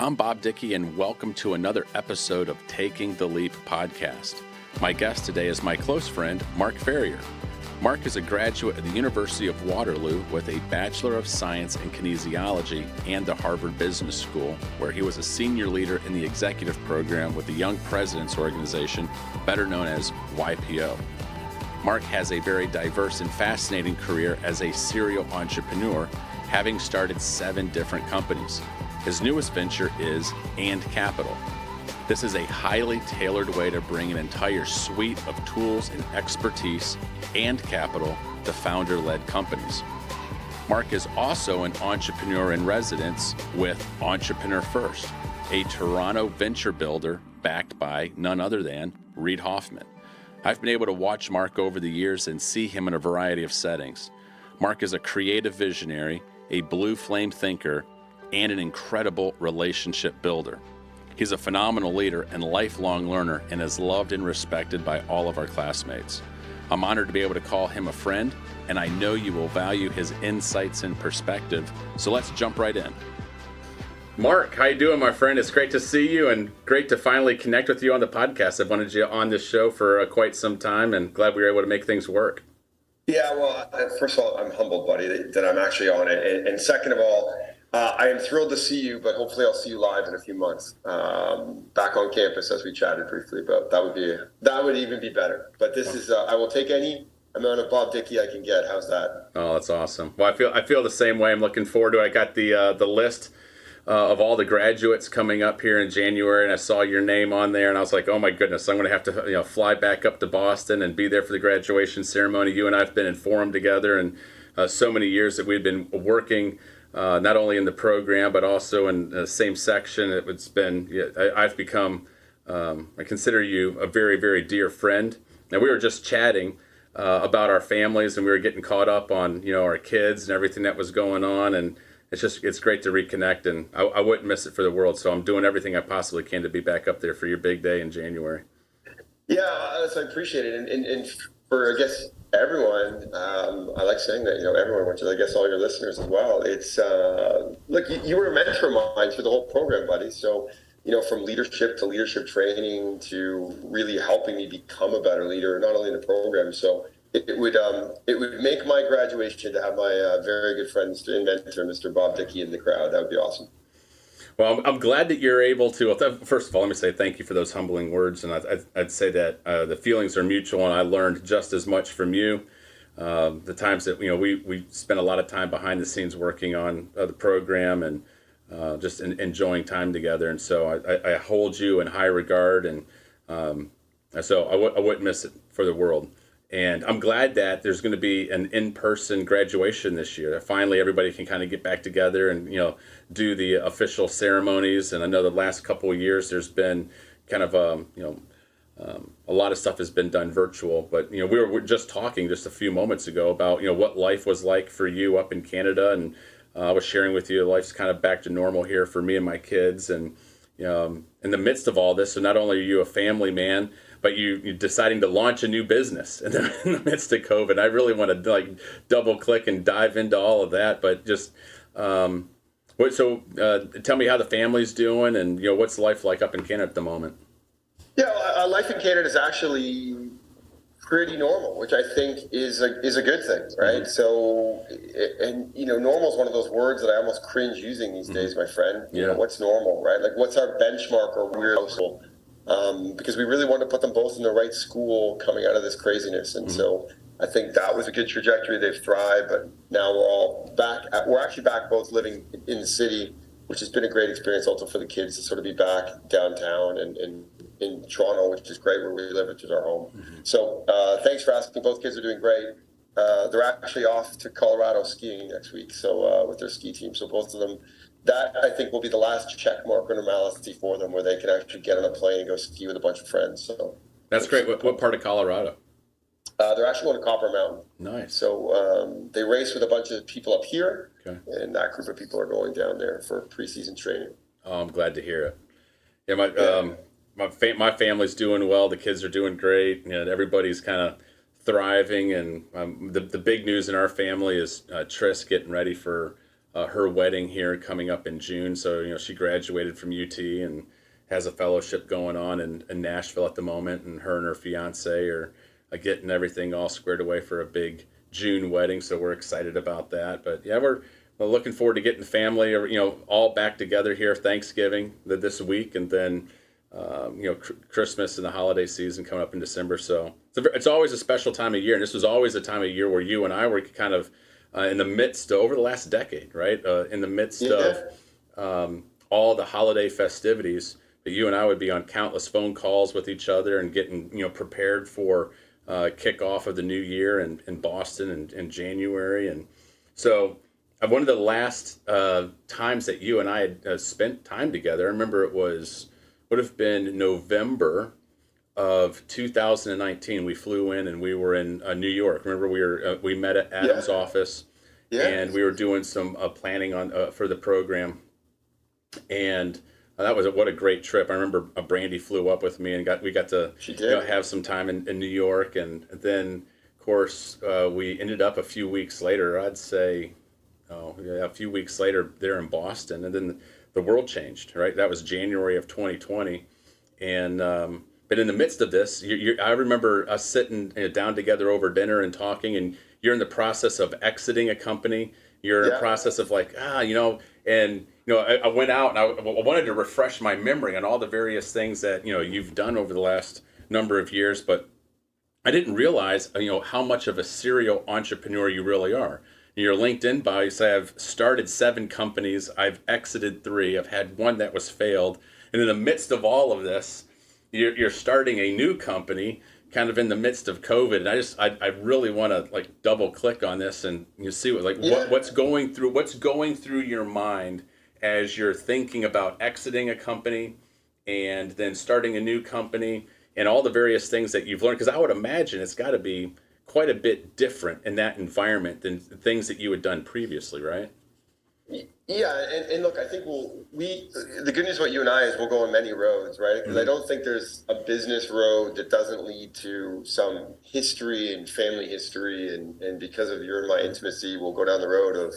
I'm Bob Dickey, and welcome to another episode of Taking the Leap podcast. My guest today is my close friend, Mark Ferrier. Mark is a graduate of the University of Waterloo with a Bachelor of Science in Kinesiology and the Harvard Business School, where he was a senior leader in the executive program with the Young Presidents Organization, better known as YPO. Mark has a very diverse and fascinating career as a serial entrepreneur, having started 7 different companies. His newest venture is AndCapital. This is a highly tailored way to bring an entire suite of tools and expertise and capital to founder-led companies. Mark is also an entrepreneur in residence with Entrepreneur First, a Toronto venture builder backed by none other than Reid Hoffman. I've been able to watch Mark over the years and see him in a variety of settings. Mark is a creative visionary, a blue flame thinker, and an incredible relationship builder. He's a phenomenal leader and lifelong learner and is loved and respected by all of our classmates. I'm honored to be able to call him a friend, and I know you will value his insights and perspective. So let's jump right in. Mark, how you doing, my friend? It's great to see you and great to finally connect with you on the podcast. I've wanted you on this show for quite some time and glad we were able to make things work. Yeah, well, first of all, I'm humbled, buddy, that I'm actually on it. And second of all, I am thrilled to see you, but hopefully I'll see you live in a few months, back on campus, as we chatted briefly about. That would even be better. But this is I will take any amount of Bob Dickey I can get. How's that? Oh, that's awesome. Well, I feel the same way. I'm looking forward to it. I got the list of all the graduates coming up here in January, and I saw your name on there, and I was like, oh my goodness, I'm going to have to fly back up to Boston and be there for the graduation ceremony. You and I have been in Forum together, and so many years that we've been working. Not only in the program, but also in the same section. It's been, I've become, I consider you a very, very dear friend. And we were just chatting about our families, and we were getting caught up on, our kids and everything that was going on. And it's great to reconnect, and I wouldn't miss it for the world. So I'm doing everything I possibly can to be back up there for your big day in January. Yeah, I appreciate it. And for, I guess, everyone, I like saying that, everyone, which is, I guess, all your listeners as well. It's, look, you were a mentor of mine through the whole program, buddy. So, from leadership to leadership training to really helping me become a better leader, not only in the program. So it would make my graduation to have my very good friend and mentor, Mr. Bob Dickey, in the crowd. That would be awesome. Well, I'm glad that you're able to. First of all, let me say thank you for those humbling words, and I'd say that the feelings are mutual, and I learned just as much from you. The times that we spent a lot of time behind the scenes working on the program and just enjoying time together, and so I hold you in high regard, and so I wouldn't miss it for the world. And I'm glad that there's going to be an in-person graduation this year. Finally, everybody can kind of get back together and, do the official ceremonies. And I know the last couple of years there's been kind of, a lot of stuff has been done virtual. But, we were just talking just a few moments ago about, what life was like for you up in Canada. And I was sharing with you, life's kind of back to normal here for me and my kids. And, in the midst of all this, so not only are you a family man, but you're deciding to launch a new business in the midst of COVID. I really want to double click and dive into all of that. But just tell me how the family's doing and what's life like up in Canada at the moment. Yeah, life in Canada is actually pretty normal, which I think is a good thing, right? Mm-hmm. So, and normal is one of those words that I almost cringe using these days, my friend. Yeah. What's normal, right? Like, what's our benchmark or weird household? Because we really want to put them both in the right school coming out of this craziness. And so I think that was a good trajectory. They've thrived, but now we're all back. We're actually back both living in the city, which has been a great experience also for the kids to sort of be back downtown and in Toronto, which is great where we live, which is our home. Mm-hmm. So thanks for asking. Both kids are doing great. They're actually off to Colorado skiing next week, so with their ski team. So both of them, that I think will be the last check mark or normality for them, where they can actually get on a plane and go ski with a bunch of friends. So that's great. What part of Colorado? They're actually going to Copper Mountain. Nice. So they race with a bunch of people up here, okay, and that group of people are going down there for preseason training. Oh, I'm glad to hear it. Yeah, my family's doing well. The kids are doing great. Everybody's kind of thriving, and the big news in our family is Tris getting ready for her wedding here coming up in June. So, she graduated from UT and has a fellowship going on in Nashville at the moment. And her and her fiance are getting everything all squared away for a big June wedding. So we're excited about that. But yeah, we're looking forward to getting the family, all back together here Thanksgiving this week. And then, Christmas and the holiday season coming up in December. So it's always a special time of year. And this was always a time of year where you and I were kind of in the midst over the last decade, right? In the midst of all the holiday festivities, but you and I would be on countless phone calls with each other and getting, prepared for kickoff of the new year in Boston in January. And so one of the last times that you and I had spent time together, I remember would have been November of 2019. We flew in and we were in New York. Remember, we met at Adam's office, and we were doing some planning on for the program. And that was what a great trip. I remember Brandy flew up with me and we got to have some time in New York. And then, of course, we ended up a few weeks later, I'd say, a few weeks later there in Boston. And then the world changed, right? That was January of 2020. And but in the midst of this, I remember us sitting down together over dinner and talking, and you're in the process of exiting a company. You're in the process of I went out and I wanted to refresh my memory on all the various things that, you've done over the last number of years, but I didn't realize, how much of a serial entrepreneur you really are. Your LinkedIn bio, you say, I've started 7 companies, I've exited 3, I've had 1 that was failed. And in the midst of all of this, you're starting a new company kind of in the midst of COVID. And I really want to double click on this and see what's going through your mind as you're thinking about exiting a company and then starting a new company and all the various things that you've learned. Because I would imagine it's got to be quite a bit different in that environment than things that you had done previously, right? Yeah, and look, I think the good news about you and I is we'll go on many roads, right? Because I don't think there's a business road that doesn't lead to some history and family history, and because of your and my intimacy, we'll go down the road of,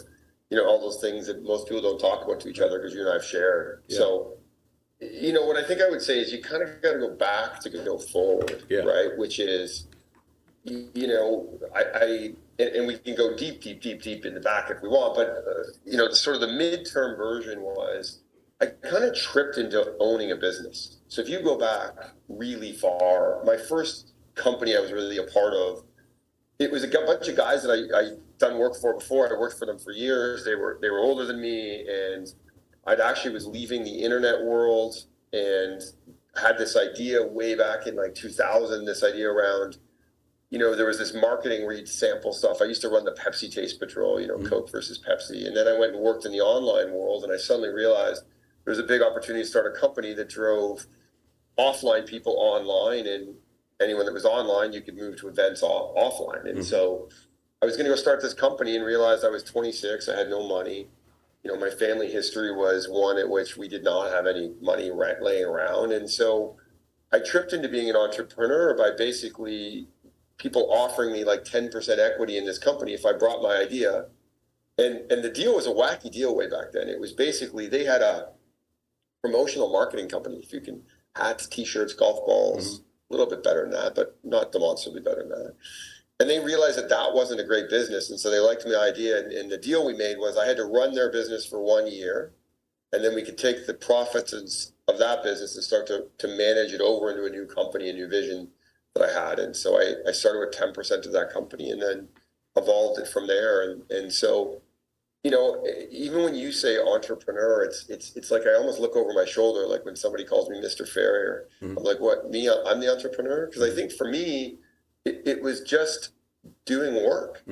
all those things that most people don't talk about to each other because you and I have shared. Yeah. So, what I think I would say is you kind of got to go back to go forward, right? Which is, and we can go deep in the back if we want, but sort of the midterm version was I kind of tripped into owning a business. So if you go back really far, my first company I was really a part of, it was a bunch of guys that I done work for before. I worked for them for years. They were older than me, and I'd actually was leaving the internet world and had this idea way back in 2000, this idea around, there was this marketing where you'd sample stuff. I used to run the Pepsi Taste Patrol, Coke versus Pepsi. And then I went and worked in the online world, and I suddenly realized there was a big opportunity to start a company that drove offline people online, and anyone that was online, you could move to events offline. And so I was going to go start this company and realized I was 26. I had no money. My family history was one at which we did not have any money laying around. And so I tripped into being an entrepreneur by basically people offering me 10% equity in this company if I brought my idea. And the deal was a wacky deal way back then. It was basically, they had a promotional marketing company, if you can, hats, t-shirts, golf balls, a little bit better than that, but not demonstrably better than that. And they realized that wasn't a great business. And so they liked my idea. And the deal we made was I had to run their business for 1 year, and then we could take the profits of that business and start to manage it over into a new company, a new vision that I had. And so I started with 10% of that company and then evolved it from there. And so, even when you say entrepreneur, it's like I almost look over my shoulder, like when somebody calls me Mr. Ferrier. I'm like, what, me? I'm the entrepreneur? Because I think for me, it was just doing work,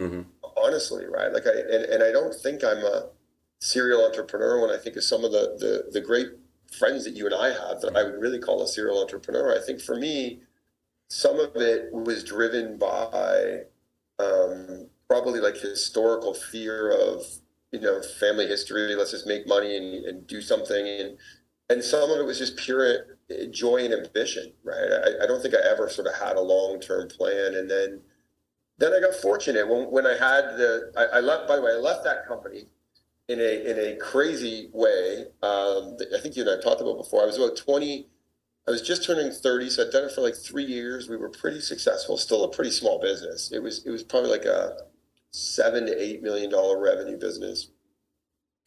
honestly, right? And I don't think I'm a serial entrepreneur when I think of some of the great friends that you and I have that I would really call a serial entrepreneur. I think for me, some of it was driven by probably historical fear of, family history. Let's just make money and do something. And some of it was just pure joy and ambition, right? I don't think I ever sort of had a long-term plan. And then I got fortunate when I had I left, by the way, I left that company in a crazy way. I think you and I talked about before. I was about 20. I was just turning 30, so I'd done it for like 3 years. We were pretty successful, still a pretty small business. It was probably like a $7 to $8 million revenue business.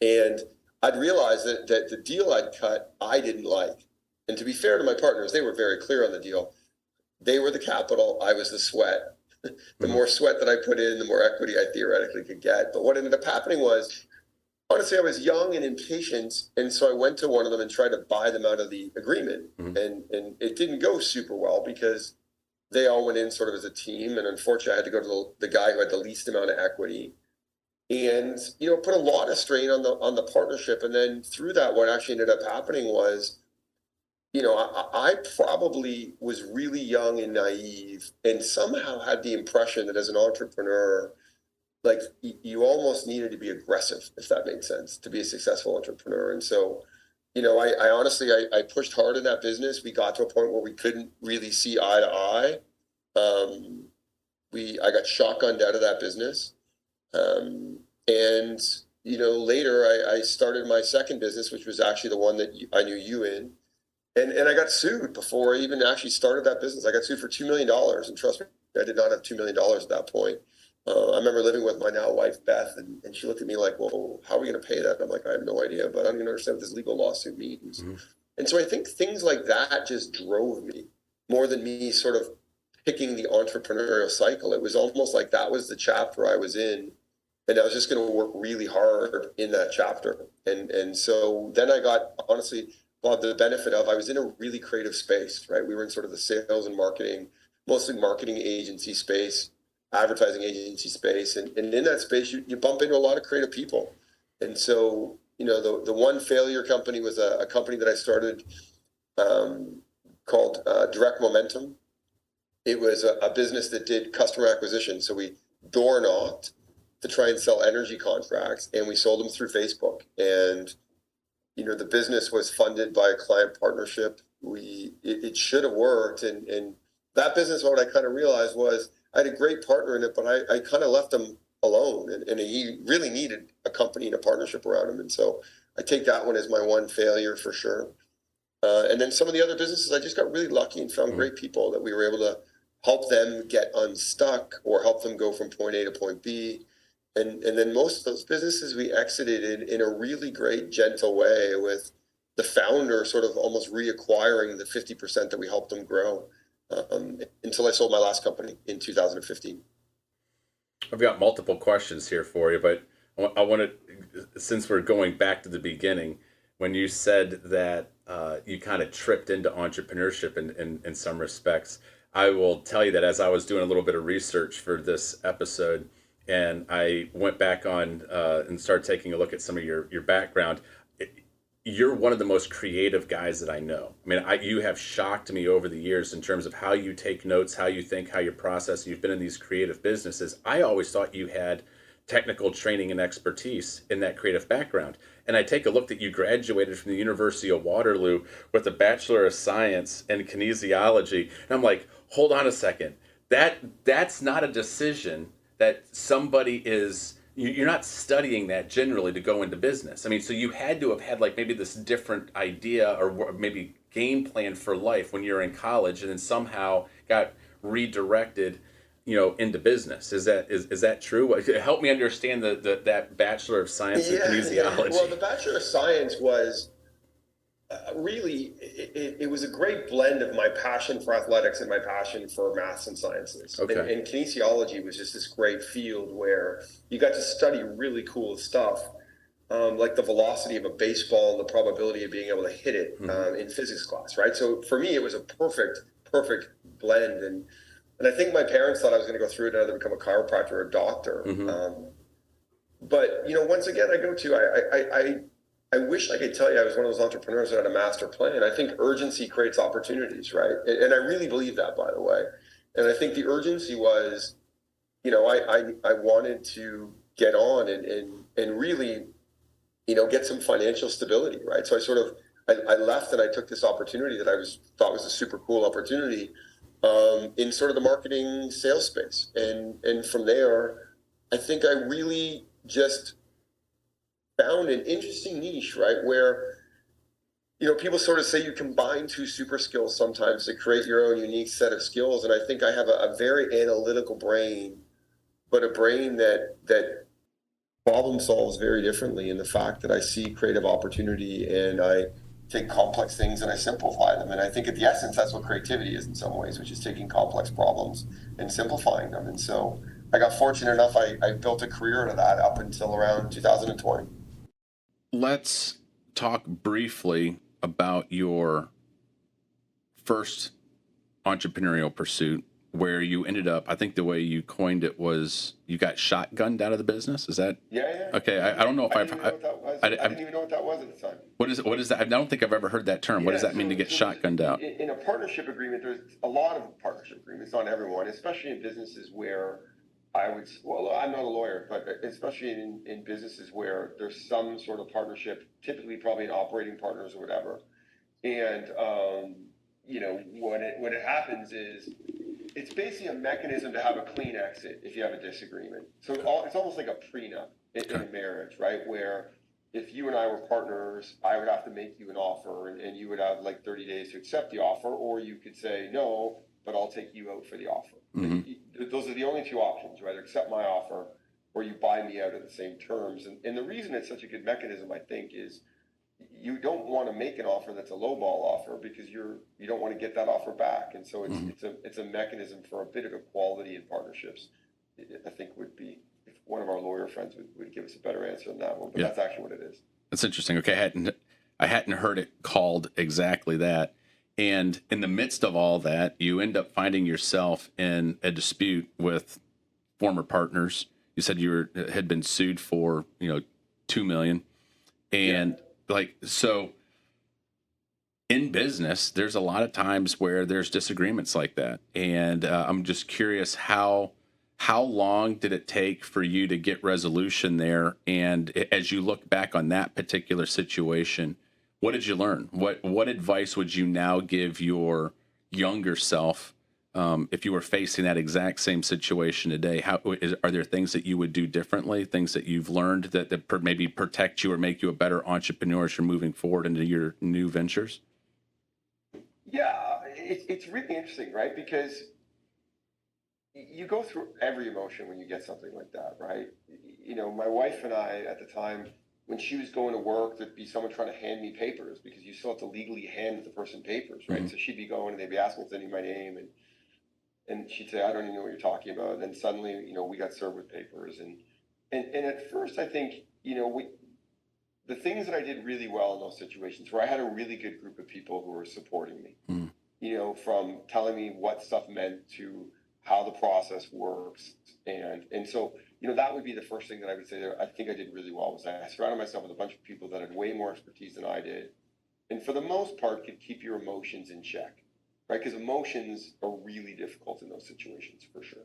And I'd realized that the deal I'd cut, I didn't like. And to be fair to my partners, they were very clear on the deal. They were the capital, I was the sweat. The more sweat that I put in, the more equity I theoretically could get. But what ended up happening was, honestly, I was young and impatient, and so I went to one of them and tried to buy them out of the agreement. And it didn't go super well because they all went in sort of as a team, and unfortunately, I had to go to the guy who had the least amount of equity, and put a lot of strain on the partnership. And then through that, what actually ended up happening was, I probably was really young and naive, and somehow had the impression that as an entrepreneur, like you almost needed to be aggressive, if that made sense, to be a successful entrepreneur. And so, I honestly, I pushed hard in that business. We got to a point where we couldn't really see eye to eye. I got shotgunned out of that business. And later I started my second business, which was actually the one that I knew you in. And I got sued before I even actually started that business. I got sued for $2 million. And trust me, I did not have $2 million at that point. I remember living with my now wife, Beth, and she looked at me like, well, how are we going to pay that? And I'm like, I have no idea, but I don't even understand what this legal lawsuit means. And so I think things like that just drove me more than me sort of picking the entrepreneurial cycle. It was almost like that was the chapter I was in, and I was just going to work really hard in that chapter. And so then I got, honestly, the benefit of, I was in a really creative space, right? We were in sort of the sales and marketing, mostly marketing agency space, advertising agency space. And in that space, you bump into a lot of creative people. And so, the One Failure company was a company that I started called Direct Momentum. It was a business that did customer acquisition. So we door knocked to try and sell energy contracts, and we sold them through Facebook. And the business was funded by a client partnership. It should have worked. And that business, what I kind of realized was I had a great partner in it, but I kind of left him alone. And he really needed a company and a partnership around him. And so I take that one as my one failure for sure. And then some of the other businesses, I just got really lucky and found great people that we were able to help them get unstuck or help them go from point A to point B. And then most of those businesses we exited in a really great, gentle way, with the founder sort of almost reacquiring the 50% that we helped them grow, until I sold my last company in 2015. I've got multiple questions here for you, but I want to, since we're going back to the beginning, when you said that you kind of tripped into entrepreneurship in some respects, I will tell you that as I was doing a little bit of research for this episode, and I went back on and started taking a look at some of your background, you're one of the most creative guys that I know. I mean, you have shocked me over the years in terms of how you take notes, how you think, how you process. You've been in these creative businesses. I always thought you had technical training and expertise in that creative background. And I take a look that you graduated from the University of Waterloo with a Bachelor of Science in Kinesiology. And I'm like, hold on a second. That's not a decision that somebody is, you're not studying that generally to go into business. I mean, so you had to have had like maybe this different idea or maybe game plan for life when you're in college, and then somehow got redirected, into business. Is that true? Help me understand that Bachelor of Science in Kinesiology. Yeah. Well, the Bachelor of Science was really, it was a great blend of my passion for athletics and my passion for maths and sciences. Okay. And kinesiology was just this great field where you got to study really cool stuff, like the velocity of a baseball and the probability of being able to hit it in physics class, right? So for me, it was a perfect blend. And I think my parents thought I was going to go through it and either become a chiropractor or a doctor. But, once again, I wish I could tell you I was one of those entrepreneurs that had a master plan. I think urgency creates opportunities, right? And I really believe that, by the way. And I think the urgency was, I wanted to get on and really, get some financial stability, right? So I left and I took this opportunity that I thought was a super cool opportunity in sort of the marketing sales space. And from there, I think I really just found an interesting niche, right? Where, people sort of say you combine two super skills sometimes to create your own unique set of skills. And I think I have a very analytical brain, but a brain that problem solves very differently in the fact that I see creative opportunity and I take complex things and I simplify them. And I think at the essence, that's what creativity is in some ways, which is taking complex problems and simplifying them. And so I got fortunate enough, I built a career out of that up until around 2020. Let's talk briefly about your first entrepreneurial pursuit, where you ended up, I think the way you coined it was you got shotgunned out of the business. Is that? Yeah. Okay. I don't know if I didn't even know what that was at the time. What is that? I don't think I've ever heard that term. What does that mean to get shotgunned out? In a partnership agreement, there's a lot of partnership agreements, not everyone, especially in businesses where I'm not a lawyer, but especially in businesses where there's some sort of partnership, typically probably in operating partners or whatever. And, what it happens is it's basically a mechanism to have a clean exit if you have a disagreement. So it's almost like a prenup in a marriage, right? Where if you and I were partners, I would have to make you an offer and you would have like 30 days to accept the offer, or you could say, no, but I'll take you out for the offer. Mm-hmm. Those are the only two options, right? Accept my offer or you buy me out at the same terms. And the reason it's such a good mechanism, I think, is you don't want to make an offer that's a lowball offer because you don't want to get that offer back. And so it's a mechanism for a bit of equality in partnerships. I think would be, if one of our lawyer friends would give us a better answer on that one, but that's actually what it is. That's interesting. Okay. I hadn't heard it called exactly that. And in the midst of all that, you end up finding yourself in a dispute with former partners. You said you had been sued for, $2 million. And so in business, there's a lot of times where there's disagreements like that. And I'm just curious, how long did it take for you to get resolution there? And as you look back on that particular situation, what did you learn? What advice would you now give your younger self if you were facing that exact same situation today? Are there things that you would do differently, things that you've learned that maybe protect you or make you a better entrepreneur as you're moving forward into your new ventures? Yeah, it's really interesting, right? Because you go through every emotion when you get something like that, right? My wife and I at the time, when she was going to work, there'd be someone trying to hand me papers because you still have to legally hand the person papers, right? Mm-hmm. So she'd be going and they'd be asking if they knew my name and she'd say, I don't even know what you're talking about. And then suddenly, we got served with papers. And at first, I think, the things that I did really well in those situations where I had a really good group of people who were supporting me, from telling me what stuff meant to how the process works. And so, that would be the first thing that I would say that I think I did really well was I surrounded myself with a bunch of people that had way more expertise than I did. And for the most part, could keep your emotions in check, right? Because emotions are really difficult in those situations for sure.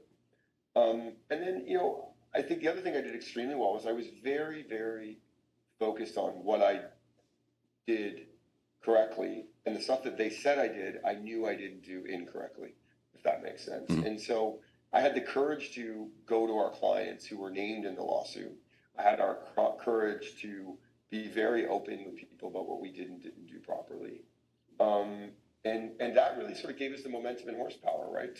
And then, I think the other thing I did extremely well was I was very, very focused on what I did correctly. And the stuff that they said I did, I knew I didn't do incorrectly, if that makes sense. Mm-hmm. And so I had the courage to go to our clients who were named in the lawsuit. I had our courage to be very open with people about what we didn't do properly. And that really sort of gave us the momentum and horsepower, right?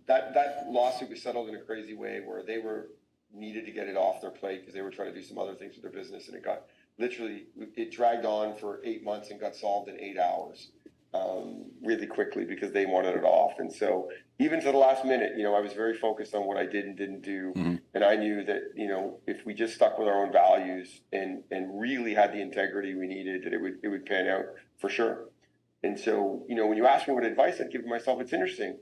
That lawsuit was settled in a crazy way where they needed to get it off their plate because they were trying to do some other things with their business. And it dragged on for 8 months and got solved in 8 hours. Really quickly because they wanted it off. And so even to the last minute, I was very focused on what I did and didn't do. Mm-hmm. And I knew that, if we just stuck with our own values and really had the integrity we needed, that it would pan out for sure. And so, when you ask me what advice I'd give myself, it's interesting.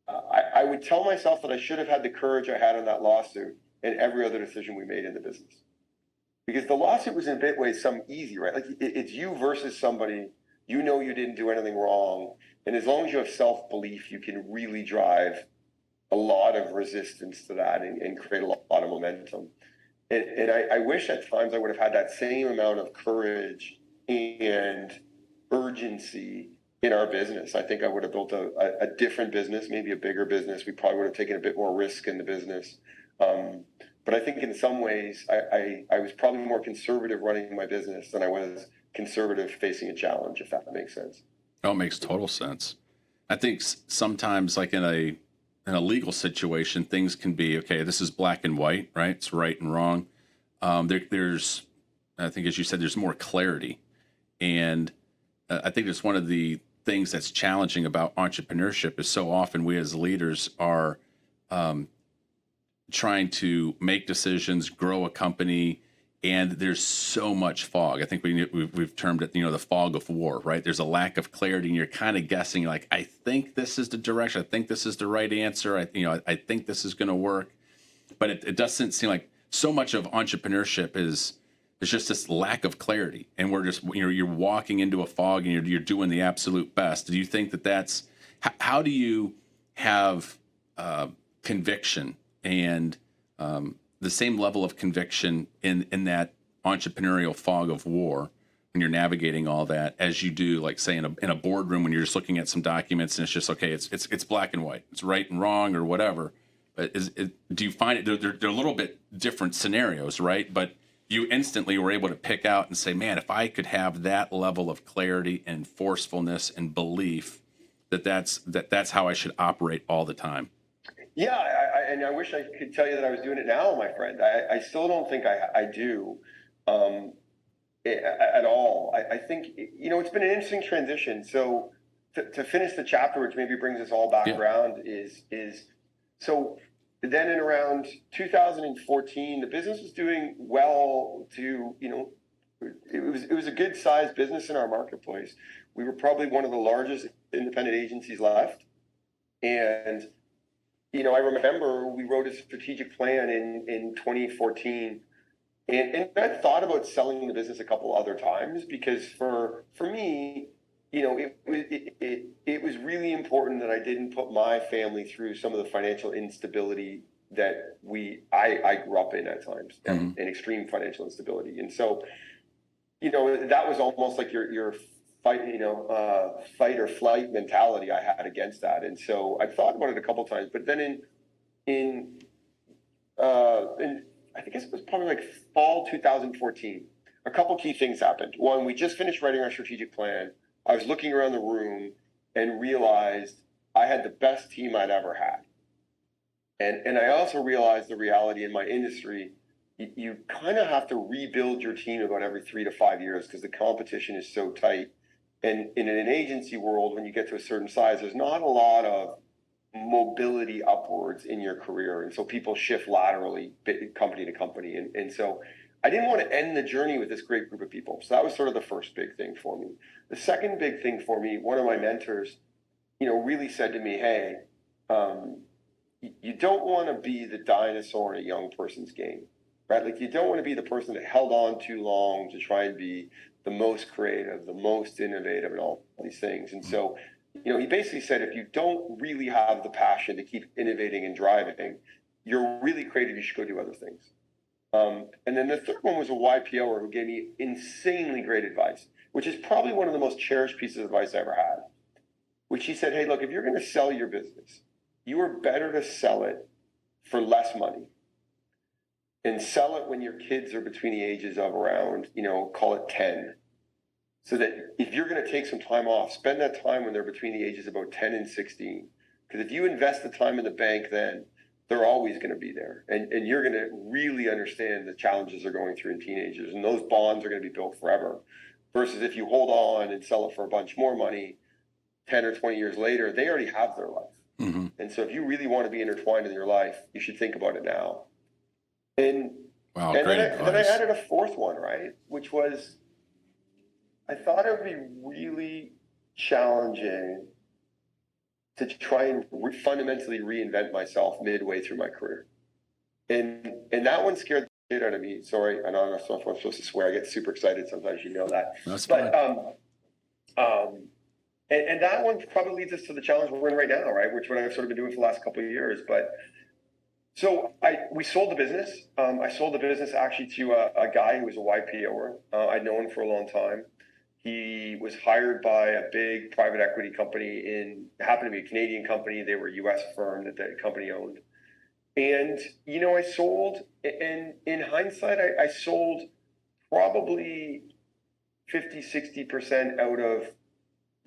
I would tell myself that I should have had the courage I had on that lawsuit and every other decision we made in the business. Because the lawsuit was in a bit ways some easy, right? Like it's you versus somebody. You didn't do anything wrong. And as long as you have self-belief, you can really drive a lot of resistance to that and create a lot of momentum. And I wish at times I would have had that same amount of courage and urgency in our business. I think I would have built a different business, maybe a bigger business. We probably would have taken a bit more risk in the business. But I think in some ways, I was probably more conservative running my business than I was conservative facing a challenge, if that makes sense. Oh, it makes total sense. I think sometimes, like in a legal situation, things can be okay. This is black and white, right? It's right and wrong. There's, I think, as you said, there's more clarity, and I think it's one of the things that's challenging about entrepreneurship is so often we as leaders are trying to make decisions, grow a company, and there's so much fog. I think we've termed it, the fog of war, right? There's a lack of clarity, and you're kind of guessing, like, I think this is the direction. I think this is the right answer. I think this is going to work, but it doesn't seem like so much of entrepreneurship is just this lack of clarity, and we're just you're walking into a fog, and you're doing the absolute best. Do you think that's how do you have conviction and the same level of conviction in that entrepreneurial fog of war when you're navigating all that as you do, like, say, in a boardroom when you're just looking at some documents and it's just okay, it's black and white, it's right and wrong or whatever? But do you find it they're a little bit different scenarios, right? But you instantly were able to pick out and say, man, if I could have that level of clarity and forcefulness and belief that's how I should operate all the time. Yeah, and I wish I could tell you that I was doing it now, my friend. I still don't think I do at all. I think, it's been an interesting transition. So to finish the chapter, which maybe brings us all back around, is so then in around 2014, the business was doing well it was a good sized business in our marketplace. We were probably one of the largest independent agencies left. And I remember we wrote a strategic plan in 2014, and I thought about selling the business a couple other times because for me, it was really important that I didn't put my family through some of the financial instability that I grew up in at times, and extreme financial instability. And so, that was almost like your fight or flight mentality I had against that. And so I thought about it a couple of times, but then in I think it was probably like fall 2014, a couple key things happened. One, we just finished writing our strategic plan. I was looking around the room and realized I had the best team I'd ever had. And I also realized the reality in my industry, you kind of have to rebuild your team about every 3 to 5 years because the competition is so tight. And in an agency world, when you get to a certain size, there's not a lot of mobility upwards in your career. And so people shift laterally company to company. And so I didn't want to end the journey with this great group of people. So that was sort of the first big thing for me. The second big thing for me, one of my mentors, really said to me, hey, you don't want to be the dinosaur in a young person's game, right? Like, you don't want to be the person that held on too long to try and be the most creative, the most innovative, and all these things. And so, he basically said, if you don't really have the passion to keep innovating and driving, you're really creative, you should go do other things. And then the third one was a YPOer who gave me insanely great advice, which is probably one of the most cherished pieces of advice I ever had, which he said, hey, look, if you're going to sell your business, you are better to sell it for less money and sell it when your kids are between the ages of around, call it 10. So that if you're going to take some time off, spend that time when they're between the ages of about 10 and 16. Because if you invest the time in the bank, then they're always going to be there. And you're going to really understand the challenges they're going through in teenagers. And those bonds are going to be built forever. Versus if you hold on and sell it for a bunch more money, 10 or 20 years later, they already have their life. Mm-hmm. And so if you really want to be intertwined in your life, you should think about it now. And, wow, and great then I added a fourth one, right? Which was, I thought it would be really challenging to try and fundamentally reinvent myself midway through my career. And that one scared the shit out of me. Sorry, I don't know if I'm supposed to swear. I get super excited sometimes, that. That's fine. And that one probably leads us to the challenge we're in right now, right? Which what I've sort of been doing for the last couple of years. But so we sold the business. I sold the business actually to a guy who was a YPOer. I'd known him for a long time. He was hired by a big private equity company happened to be a Canadian company. They were a U.S. firm that the company owned. And, I sold, and in hindsight, I sold probably 50-60% out of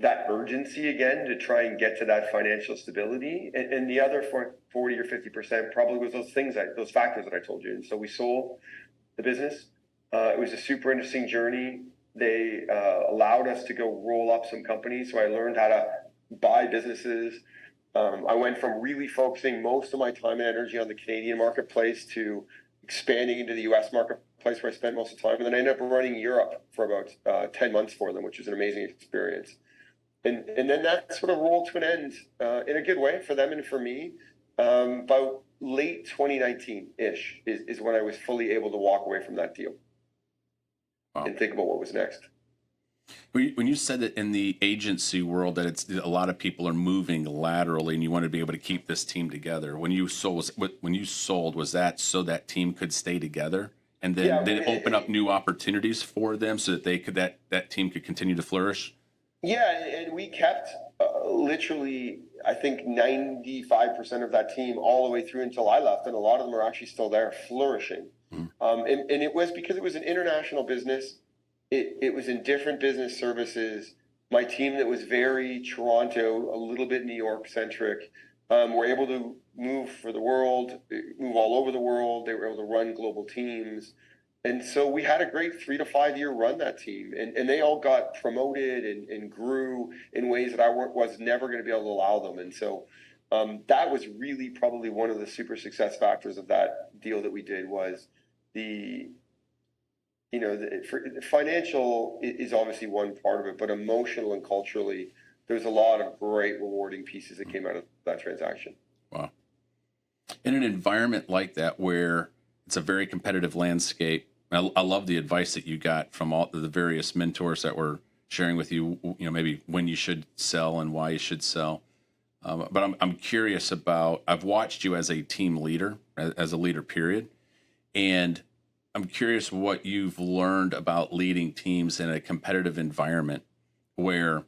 that urgency again to try and get to that financial stability. And the other 40 or 50% probably was those factors that I told you. And so we sold the business. It was a super interesting journey. They allowed us to go roll up some companies. So I learned how to buy businesses. I went from really focusing most of my time and energy on the Canadian marketplace to expanding into the US marketplace, where I spent most of the time. And then I ended up running Europe for about 10 months for them, which was an amazing experience. And then that sort of rolled to an end in a good way for them and for me. About late 2019-ish is when I was fully able to walk away from that deal. Wow. And think about what was next. When you said that in the agency world that it's a lot of people are moving laterally and you want to be able to keep this team together, when you sold, was that so that team could stay together and then open up new opportunities for them so that they could that team could continue to flourish? Yeah, and we kept literally, I think 95% of that team all the way through until I left, and a lot of them are actually still there, flourishing. And it was because it was an international business. It was in different business services. My team that was very Toronto, a little bit New York centric, were able to move for the world, move all over the world. They were able to run global teams. And so we had a great 3 to 5 year run, that team. And they all got promoted and grew in ways that I was never going to be able to allow them. And so that was really probably one of the super success factors of that deal that we did was the financial is obviously one part of it, but emotional and culturally, there's a lot of great rewarding pieces that came out of that transaction. Wow. In an environment like that where it's a very competitive landscape, I love the advice that you got from all the various mentors that were sharing with you, maybe when you should sell and why you should sell. But I'm curious about, I've watched you as a team leader, as a leader, period. And I'm curious what you've learned about leading teams in a competitive environment where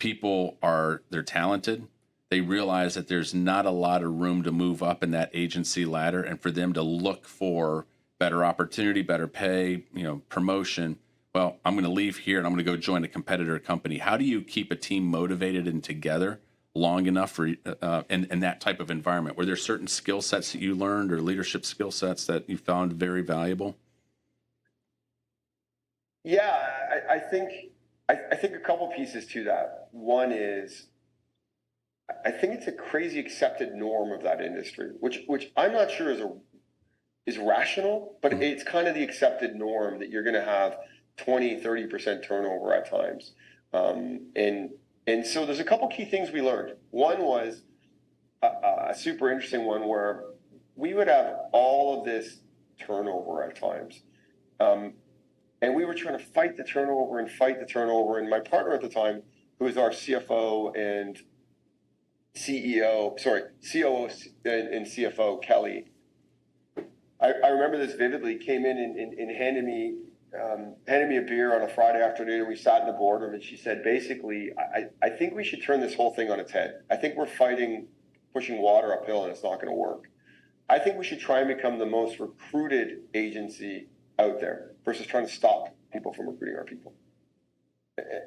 they're talented. They realize that there's not a lot of room to move up in that agency ladder, and for them to look for better opportunity, better pay, promotion. Well, I'm going to leave here and I'm going to go join a competitor company. How do you keep a team motivated and together long enough for in that type of environment? Were there certain skill sets that you learned or leadership skill sets that you found very valuable? Yeah, I think a couple pieces to that. One is, I think it's a crazy accepted norm of that industry, which I'm not sure is rational, but it's kind of the accepted norm that you're going to have 20-30% turnover at times. And so there's a couple key things we learned. One was a super interesting one where we would have all of this turnover at times. And we were trying to fight the turnover. And my partner at the time, who was our CFO and COO and CFO, Kelly, I remember this vividly, came in and handed me a beer on a Friday afternoon, and we sat in the boardroom, and she said, basically, I think we should turn this whole thing on its head. I think we're pushing water uphill, and it's not going to work. I think we should try and become the most recruited agency out there versus trying to stop people from recruiting our people.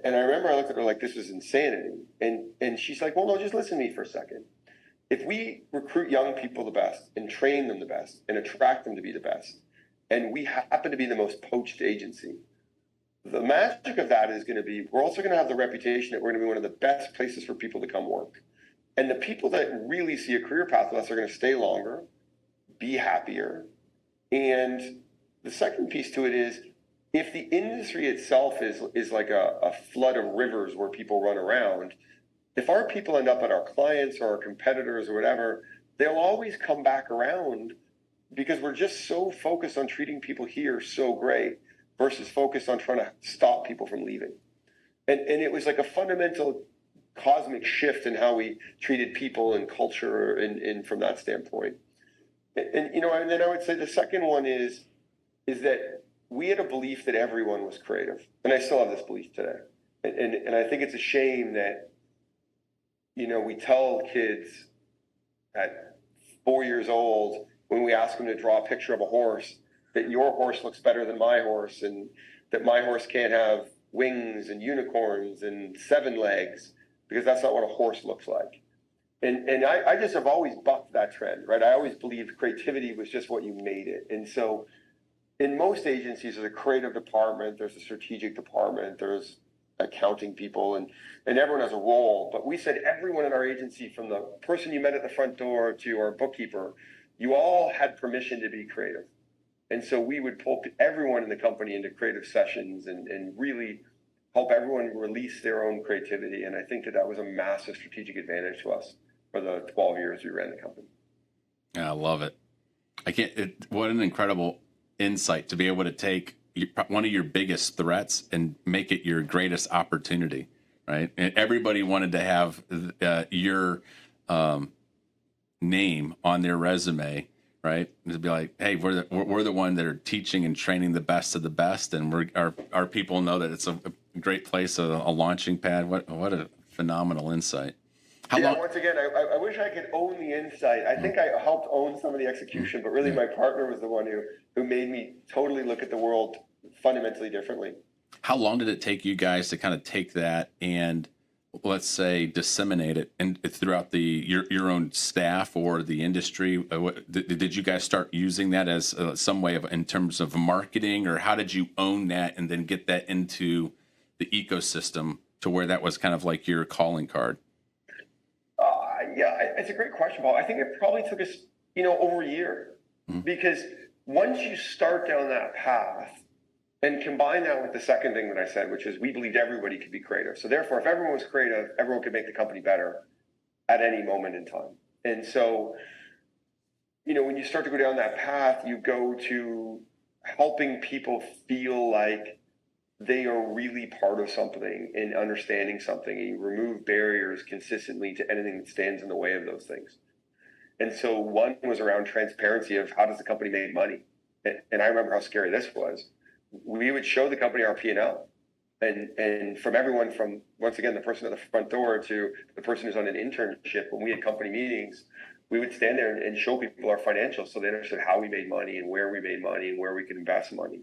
And I remember I looked at her like this was insanity. And she's like, well, no, just listen to me for a second. If we recruit young people the best and train them the best and attract them to be the best, and we happen to be the most poached agency, the magic of that is going to be, we're also going to have the reputation that we're going to be one of the best places for people to come work. And the people that really see a career path with us are going to stay longer, be happier. And the second piece to it is, if the industry itself is like a flood of rivers where people run around, if our people end up at our clients or our competitors or whatever, they'll always come back around because we're just so focused on treating people here so great versus focused on trying to stop people from leaving. And it was like a fundamental cosmic shift in how we treated people and culture and from that standpoint. And then I would say the second one is that we had a belief that everyone was creative. And I still have this belief today. And I think it's a shame that, we tell kids at 4 years old, when we ask them to draw a picture of a horse, that your horse looks better than my horse, and that my horse can't have wings and unicorns and 7 legs, because that's not what a horse looks like. And I just have always bucked that trend, right? I always believed creativity was just what you made it. And so in most agencies, there's a creative department, there's a strategic department, there's accounting people, and everyone has a role. But we said everyone in our agency, from the person you met at the front door to our bookkeeper, you all had permission to be creative. And so we would pull everyone in the company into creative sessions and really help everyone release their own creativity. And I think that was a massive strategic advantage to us for the 12 years we ran the company. Yeah, I love it. What an incredible insight to be able to take one of your biggest threats and make it your greatest opportunity, right? And everybody wanted to have your name on their resume, right? To be like, hey, we're the one that are teaching and training the best of the best, and our people know that it's a great place, a launching pad. What a phenomenal insight. Once again, I wish I could own the insight. I think I helped own some of the execution, but really my partner was the one who made me totally look at the world fundamentally differently. How long did it take you guys to kind of take that and, let's say, disseminate it and throughout your own staff or the industry? Did you guys start using that as some way in terms of marketing, or how did you own that and then get that into the ecosystem to where that was kind of like your calling card? It's a great question, Paul. I think it probably took us, over a year, because once you start down that path and combine that with the second thing that I said, which is we believed everybody could be creative. So therefore, if everyone was creative, everyone could make the company better at any moment in time. And so, when you start to go down that path, you go to helping people feel like they are really part of something and understanding something, and you remove barriers consistently to anything that stands in the way of those things. And so one was around transparency of how does the company make money? And I remember how scary this was. We would show the company our P&L, and from everyone from, once again, the person at the front door to the person who's on an internship, when we had company meetings, we would stand there and show people our financials so they understood how we made money and where we made money and where we could invest money.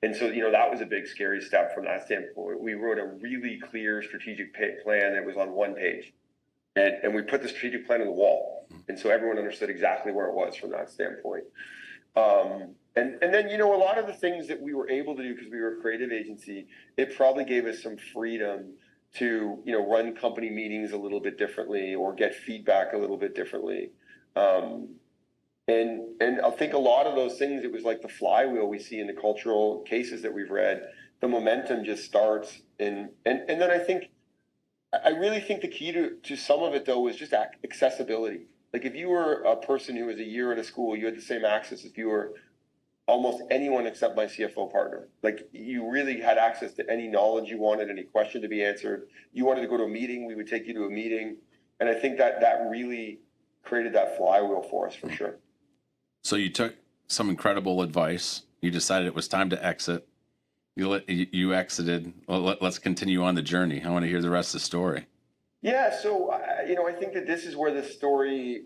And so, that was a big, scary step from that standpoint. We wrote a really clear strategic plan that was on one page. And we put the strategic plan on the wall. And so everyone understood exactly where it was from that standpoint. And then, a lot of the things that we were able to do because we were a creative agency, it probably gave us some freedom to, run company meetings a little bit differently or get feedback a little bit differently. And I think a lot of those things, it was like the flywheel we see in the cultural cases that we've read. The momentum just starts. And then I really think the key to some of it, though, is just accessibility. Like if you were a person who was a year in a school, you had the same access if you were almost anyone except my CFO partner. Like you really had access to any knowledge you wanted, any question to be answered. You wanted to go to a meeting, we would take you to a meeting. And I think that really created that flywheel for us for sure. So you took some incredible advice. You decided it was time to exit. You exited. Well, let's continue on the journey. I want to hear the rest of the story. Yeah. So, I think that this is where the story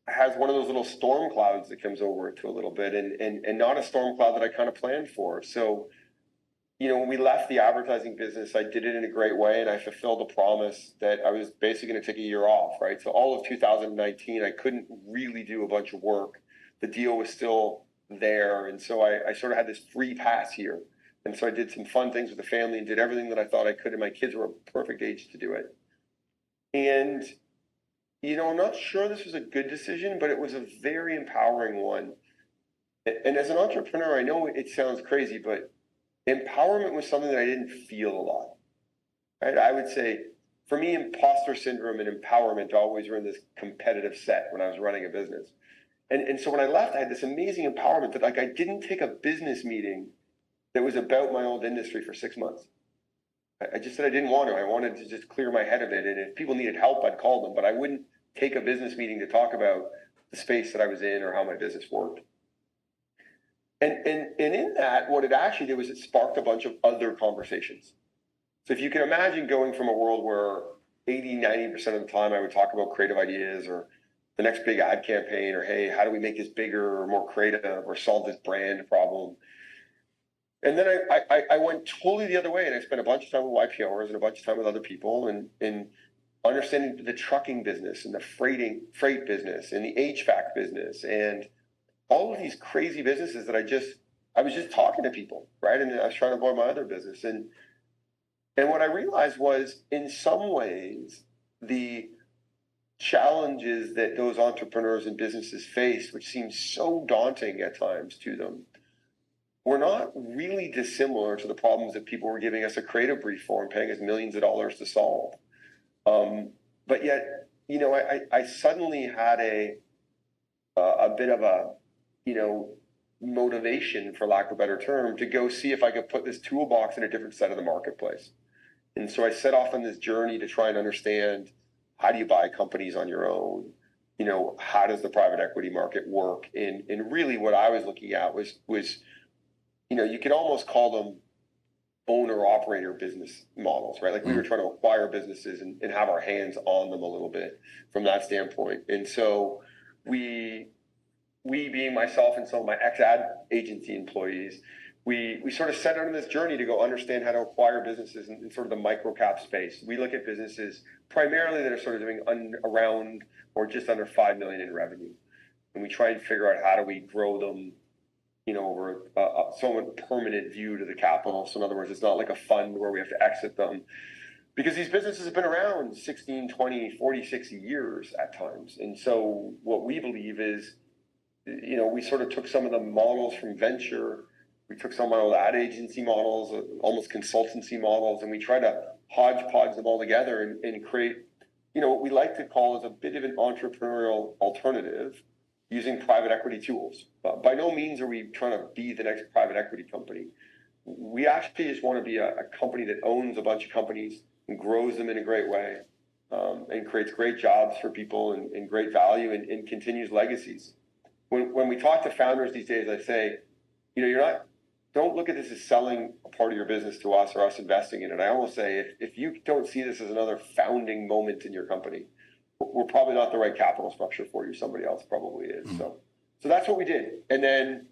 has one of those little storm clouds that comes over it to a little bit, and not a storm cloud that I kind of planned for. So, when we left the advertising business, I did it in a great way, and I fulfilled a promise that I was basically going to take a year off, right? So all of 2019, I couldn't really do a bunch of work. The deal was still there. And so I sort of had this free pass here. And so I did some fun things with the family and did everything that I thought I could. And my kids were a perfect age to do it. And, I'm not sure this was a good decision, but it was a very empowering one. And as an entrepreneur, I know it sounds crazy, but empowerment was something that I didn't feel a lot. Right? I would say, for me, imposter syndrome and empowerment always were in this competitive set when I was running a business. And so when I left, I had this amazing empowerment that I didn't take a business meeting that was about my old industry for 6 months. I just said I didn't want to. I wanted to just clear my head of it. And if people needed help, I'd call them. But I wouldn't take a business meeting to talk about the space that I was in or how my business worked. And in that, what it actually did was it sparked a bunch of other conversations. So if you can imagine going from a world where 80, 90% of the time I would talk about creative ideas or the next big ad campaign, or hey, how do we make this bigger or more creative or solve this brand problem? And then I went totally the other way, and I spent a bunch of time with YPOers and a bunch of time with other people, and understanding the trucking business and the freight business and the HVAC business and all of these crazy businesses that I was just talking to people, right? And I was trying to grow my other business. And what I realized was, in some ways, the challenges that those entrepreneurs and businesses face, which seem so daunting at times to them, were not really dissimilar to the problems that people were giving us a creative brief for and paying us millions of dollars to solve. But yet, I suddenly had a bit of a, motivation, for lack of a better term, to go see if I could put this toolbox in a different side of the marketplace. And so I set off on this journey to try and understand, how do you buy companies on your own? How does the private equity market work? And really what I was looking at was, you could almost call them owner-operator business models, right? Like we were trying to acquire businesses and have our hands on them a little bit from that standpoint. And so we being myself and some of my ex-ad agency employees, we sort of set out on this journey to go understand how to acquire businesses in sort of the micro-cap space. We look at businesses primarily that are sort of doing around or just under 5 million in revenue. And we try and figure out, how do we grow them, over a somewhat permanent view to the capital. So in other words, it's not like a fund where we have to exit them, because these businesses have been around 16, 20, 40, 60 years at times. And so what we believe is, we sort of took some of the models from venture, we took some of the ad agency models, almost consultancy models, and we try to hodgepodge them all together and create, what we like to call as a bit of an entrepreneurial alternative using private equity tools. But by no means are we trying to be the next private equity company. We actually just want to be a company that owns a bunch of companies and grows them in a great way, and creates great jobs for people and great value and continues legacies. When we talk to founders these days, I say, don't look at this as selling a part of your business to us or us investing in it. I almost say, if you don't see this as another founding moment in your company, we're probably not the right capital structure for you. Somebody else probably is. So that's what we did. And then,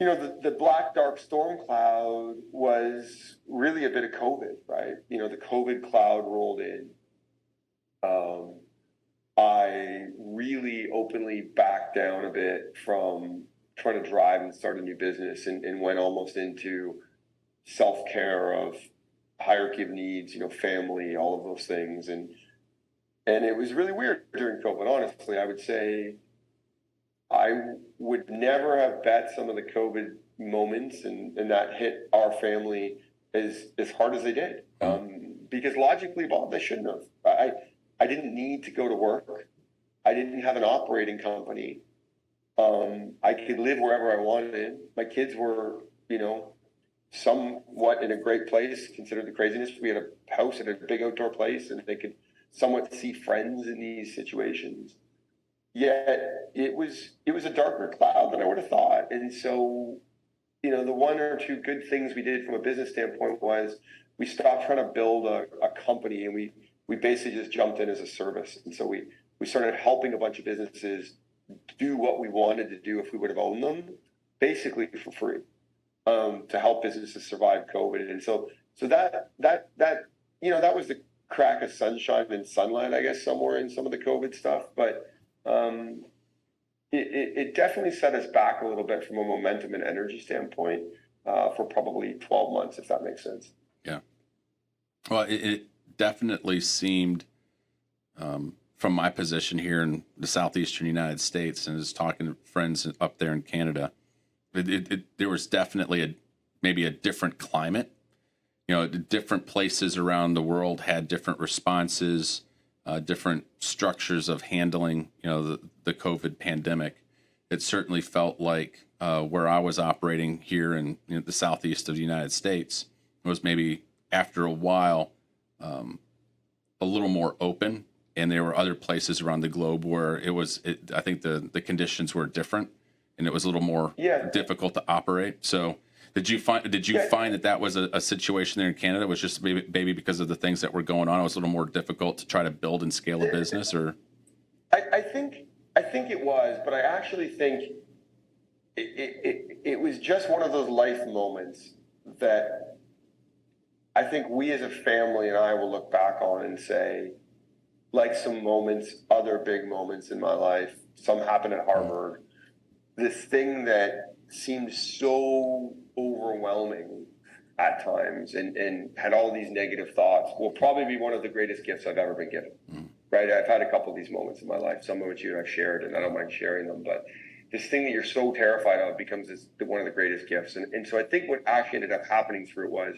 the black, dark storm cloud was really a bit of COVID, right? The COVID cloud rolled in. I really openly backed down a bit from trying to drive and start a new business and went almost into self-care of hierarchy of needs, family, all of those things. And it was really weird during COVID, honestly. I would say I would never have bet some of the COVID moments and that hit our family as hard as they did. Because logically, Bob, they shouldn't have. I didn't need to go to work. I didn't have an operating company. I could live wherever I wanted. My kids were, somewhat in a great place, considered the craziness. We had a house at a big outdoor place, and they could somewhat see friends in these situations. Yet it was a darker cloud than I would have thought. And so, the one or two good things we did from a business standpoint was we stopped trying to build a company, and we basically just jumped in as a service. And so we started helping a bunch of businesses do what we wanted to do if we would have owned them, basically for free, to help businesses survive COVID. And so that was the crack of sunshine and sunlight, I guess, somewhere in some of the COVID stuff. But it definitely set us back a little bit from a momentum and energy standpoint for probably 12 months, if that makes sense. Yeah. Well, it definitely seemed, from my position here in the southeastern United States, and just talking to friends up there in Canada, there was definitely maybe a different climate. Different places around the world had different responses, different structures of handling, the COVID pandemic. It certainly felt like where I was operating here in the southeast of the United States was maybe after a while a little more open, and there were other places around the globe where I think the conditions were different, and it was a little more difficult to operate. So did you find that was a situation there in Canada? It was just maybe because of the things that were going on, it was a little more difficult to try to build and scale a business? Or I think it was, but I actually think it was just one of those life moments that I think we as a family and I will look back on and say, like some moments, other big moments in my life, some happened at Harvard, this thing that seemed so overwhelming at times and had all these negative thoughts will probably be one of the greatest gifts I've ever been given. Right? I've had a couple of these moments in my life, some of which you and I've shared, and I don't mind sharing them, but this thing that you're so terrified of becomes one of the greatest gifts. And so I think what actually ended up happening through it was,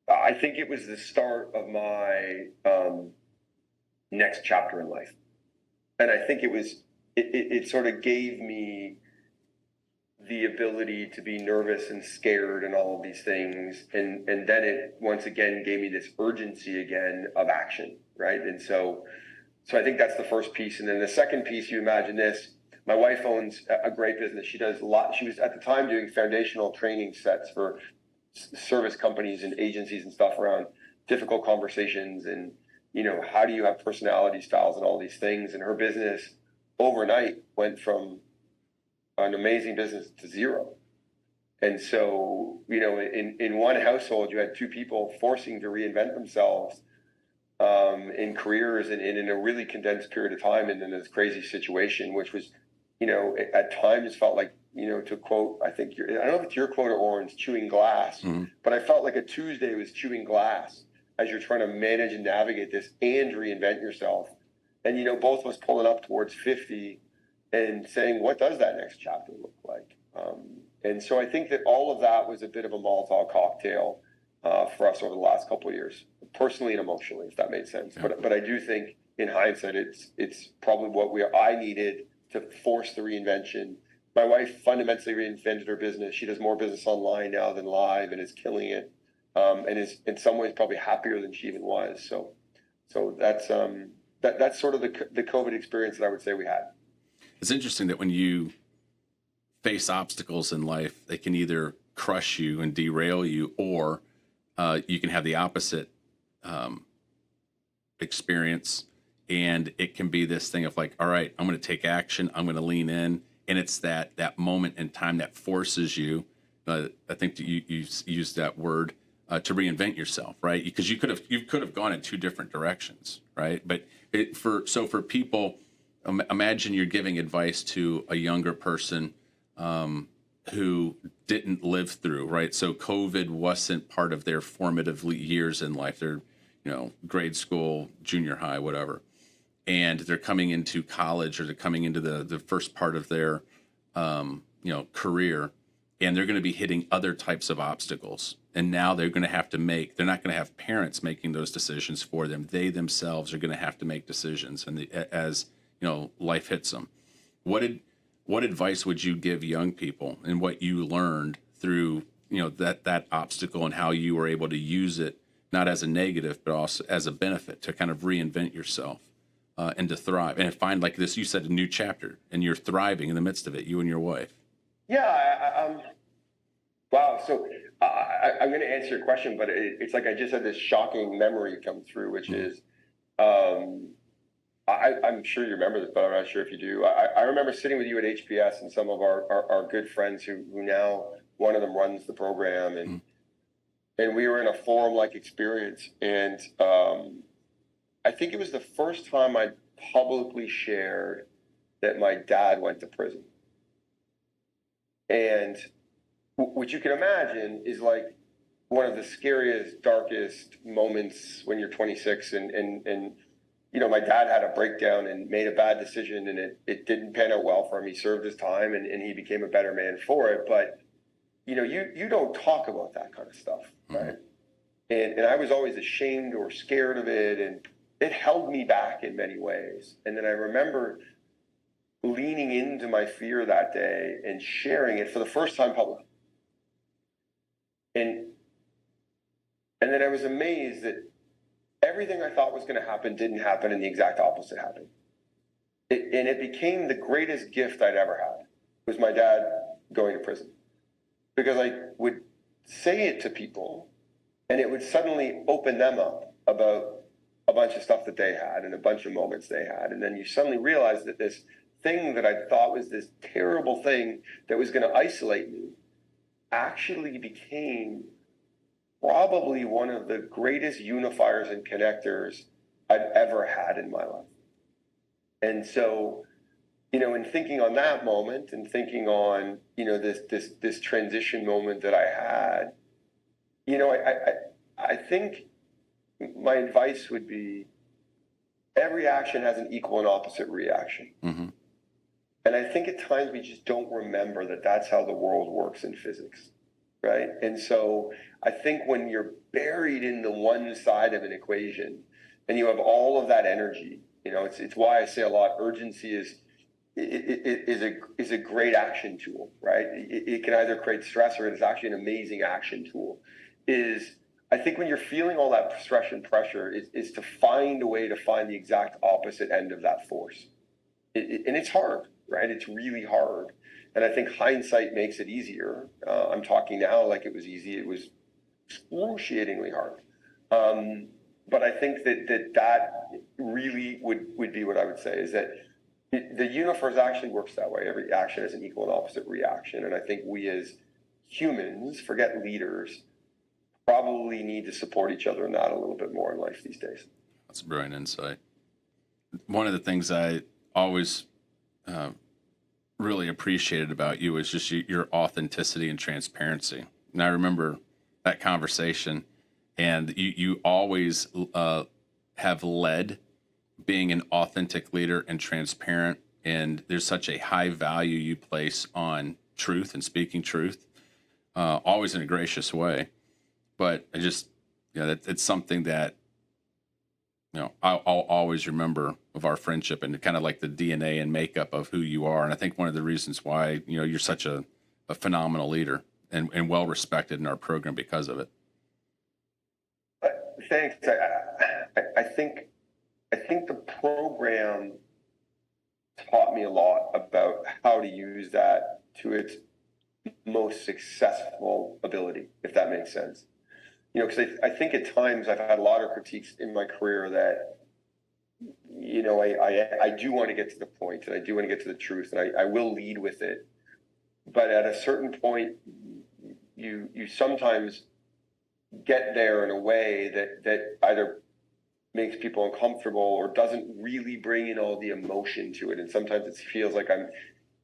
I think it was the start of my next chapter in life. And I think it sort of gave me the ability to be nervous and scared and all of these things. And then it once again gave me this urgency again of action, right? And so I think that's the first piece. And then the second piece, you imagine this, my wife owns a great business. She does a lot. She was at the time doing foundational training sets for service companies and agencies and stuff around difficult conversations and, how do you have personality styles and all these things. And her business overnight went from an amazing business to zero. And so, in one household, you had two people forcing to reinvent themselves in careers and in a really condensed period of time and in this crazy situation, which was, at times felt like, to quote, I don't know if it's your quote or Oren's, chewing glass, but I felt like a Tuesday was chewing glass as you're trying to manage and navigate this and reinvent yourself. And, both of us pulling up towards 50 and saying, what does that next chapter look like? And so I think that all of that was a bit of a Molotov cocktail for us over the last couple of years, personally and emotionally, if that made sense. Yeah. But I do think in hindsight, it's probably what I needed to force the reinvention. My wife fundamentally reinvented her business. She does more business online now than live and is killing it, and is in some ways probably happier than she even was. So that's sort of the COVID experience that I would say we had. It's interesting that when you face obstacles in life, they can either crush you and derail you, or you can have the opposite experience. And it can be this thing of like, all right, I'm going to take action. I'm going to lean in. And it's that moment in time that forces you, I think that you used that word, to reinvent yourself, right? Because you could have gone in two different directions, right? But for people, imagine you're giving advice to a younger person who didn't live through, right? So COVID wasn't part of their formative years in life. They're, grade school, junior high, whatever. And they're coming into college, or they're coming into the first part of their, career, and they're going to be hitting other types of obstacles. And now they're not going to have parents making those decisions for them. They themselves are going to have to make decisions. And as life hits them. What advice would you give young people, and what you learned through, that obstacle, and how you were able to use it, not as a negative, but also as a benefit to kind of reinvent yourself and to thrive and find, like this, you said, a new chapter, and you're thriving in the midst of it, you and your wife. Yeah. Wow. So I'm going to answer your question, but it's like I just had this shocking memory come through, which is, I'm sure you remember this, but I'm not sure if you do. I remember sitting with you at HBS and some of our good friends who now, one of them runs the program, and we were in a forum-like experience. And I think it was the first time I publicly shared that my dad went to prison. And what you can imagine is like one of the scariest, darkest moments when you're 26 and my dad had a breakdown and made a bad decision, and it didn't pan out well for him. He served his time and he became a better man for it. But, you don't talk about that kind of stuff, right? And I was always ashamed or scared of it, and it held me back in many ways. And then I remember leaning into my fear that day and sharing it for the first time publicly. And then I was amazed that everything I thought was going to happen didn't happen, and the exact opposite happened. And it became the greatest gift I'd ever had, was my dad going to prison. Because I would say it to people, and it would suddenly open them up about a bunch of stuff that they had and a bunch of moments they had. And then you suddenly realize that this thing that I thought was this terrible thing that was going to isolate me actually became probably one of the greatest unifiers and connectors I've ever had in my life. And so, in thinking on that moment and thinking on, this transition moment that I had, I think my advice would be every action has an equal and opposite reaction. Mm-hmm. And I think at times we just don't remember that that's how the world works in physics, right? And so I think when you're buried in the one side of an equation and you have all of that energy, it's why I say a lot, urgency is a great action tool, right? It can either create stress or it is actually an amazing action tool. I think when you're feeling all that stress and pressure is to find a way to find the exact opposite end of that force. And it's hard, right? It's really hard. And I think hindsight makes it easier. I'm talking now like it was easy. It was excruciatingly hard. But I think that really would be what I would say is that the universe actually works that way. Every action has an equal and opposite reaction. And I think we as humans, forget leaders, probably need to support each other in that a little bit more in life these days. That's a brilliant insight. One of the things I always really appreciated about you is just your authenticity and transparency. And I remember that conversation, and you always have led being an authentic leader and transparent. And there's such a high value you place on truth and speaking truth, always in a gracious way. But I just, it's something that, I'll always remember of our friendship and kind of like the DNA and makeup of who you are. And I think one of the reasons why, you're such a phenomenal leader and well respected in our program because of it. Thanks. I think the program taught me a lot about how to use that to its most successful ability, if that makes sense. Because I think at times I've had a lot of critiques in my career that, I do want to get to the point and I do want to get to the truth and I will lead with it. But at a certain point, you sometimes get there in a way that either makes people uncomfortable or doesn't really bring in all the emotion to it. And sometimes it feels like I'm,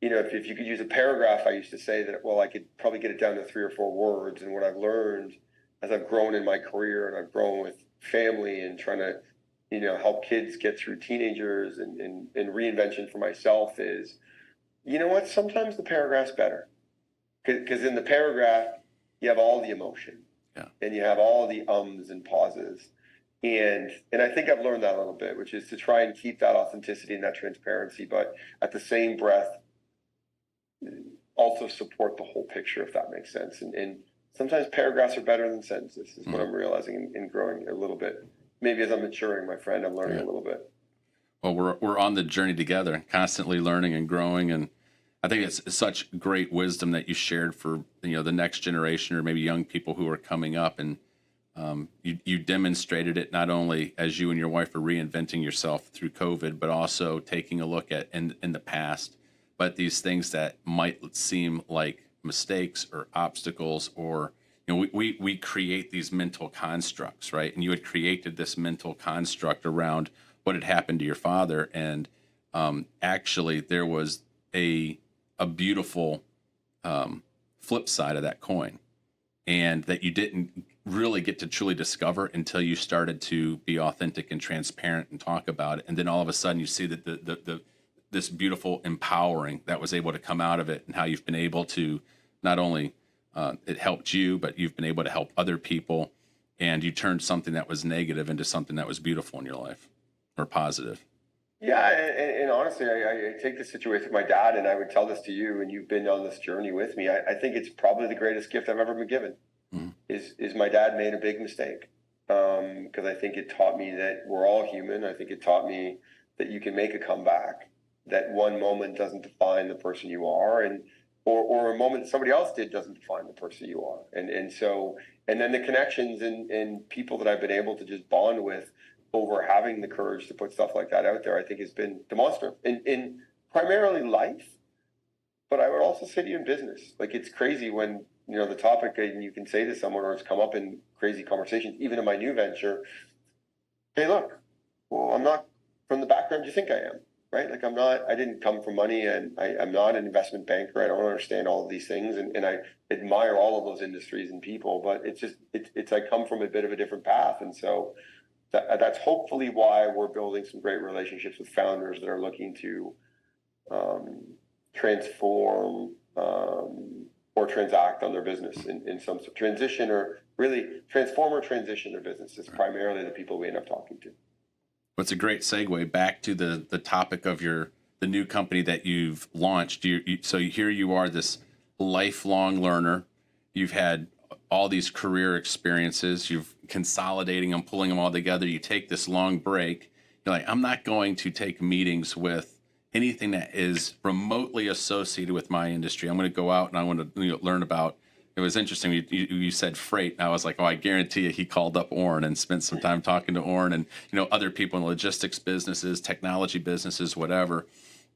if you could use a paragraph, I used to say that, well, I could probably get it down to 3 or 4 words. And what I've learned as I've grown in my career and I've grown with family and trying to, help kids get through teenagers and reinvention for myself is, what? Sometimes the paragraph's better. Because in the paragraph, you have all the emotion. Yeah. And you have all the ums and pauses. And I think I've learned that a little bit, which is to try and keep that authenticity and that transparency, but at the same breath, also support the whole picture, if that makes sense. And sometimes paragraphs are better than sentences, is what I'm realizing and growing a little bit. Maybe as I'm maturing, my friend, I'm learning a little bit. Well, we're on the journey together, constantly learning and growing. And I think it's such great wisdom that you shared for, the next generation or maybe young people who are coming up. And you demonstrated it not only as you and your wife are reinventing yourself through COVID, but also taking a look at in the past, but these things that might seem like mistakes or obstacles or, we create these mental constructs, right? And you had created this mental construct around what had happened to your father. And actually there was a beautiful flip side of that coin, and that you didn't really get to truly discover until you started to be authentic and transparent and talk about it. And then all of a sudden you see that this beautiful empowering that was able to come out of it, and how you've been able to not only it helped you, but you've been able to help other people, and you turned something that was negative into something that was beautiful in your life or positive. Yeah, and honestly, I take this situation with my dad, and I would tell this to you, and you've been on this journey with me. I think it's probably the greatest gift I've ever been given. Mm-hmm. Is my dad made a big mistake, because I think it taught me that we're all human. I think it taught me that you can make a comeback, that one moment doesn't define the person you are, or a moment that somebody else did doesn't define the person you are. And then the connections and people that I've been able to just bond with over having the courage to put stuff like that out there, I think has been demonstrative in primarily life. But I would also say to you in business, like it's crazy when, the topic, and you can say to someone, or it's come up in crazy conversations, even in my new venture, hey, look, well, I'm not from the background you think I am, right? Like I didn't come from money, and I'm not an investment banker. I don't understand all of these things. And I admire all of those industries and people, but it's I come from a bit of a different path. And so that's hopefully why we're building some great relationships with founders that are looking to transform or transact on their business in some sort of transition, or really transform or transition their business. Is primarily the people we end up talking to. Well, it's a great segue back to the topic of the new company that you've launched. So here you are, this lifelong learner. You've had all these career experiences. You've consolidating them, pulling them all together. You take this long break. You're like, I'm not going to take meetings with anything that is remotely associated with my industry. I'm going to go out and I want to learn about. It was interesting. You said freight. And I was like, oh, I guarantee you he called up Orrin and spent some time talking to Orrin and, other people in logistics businesses, technology businesses, whatever.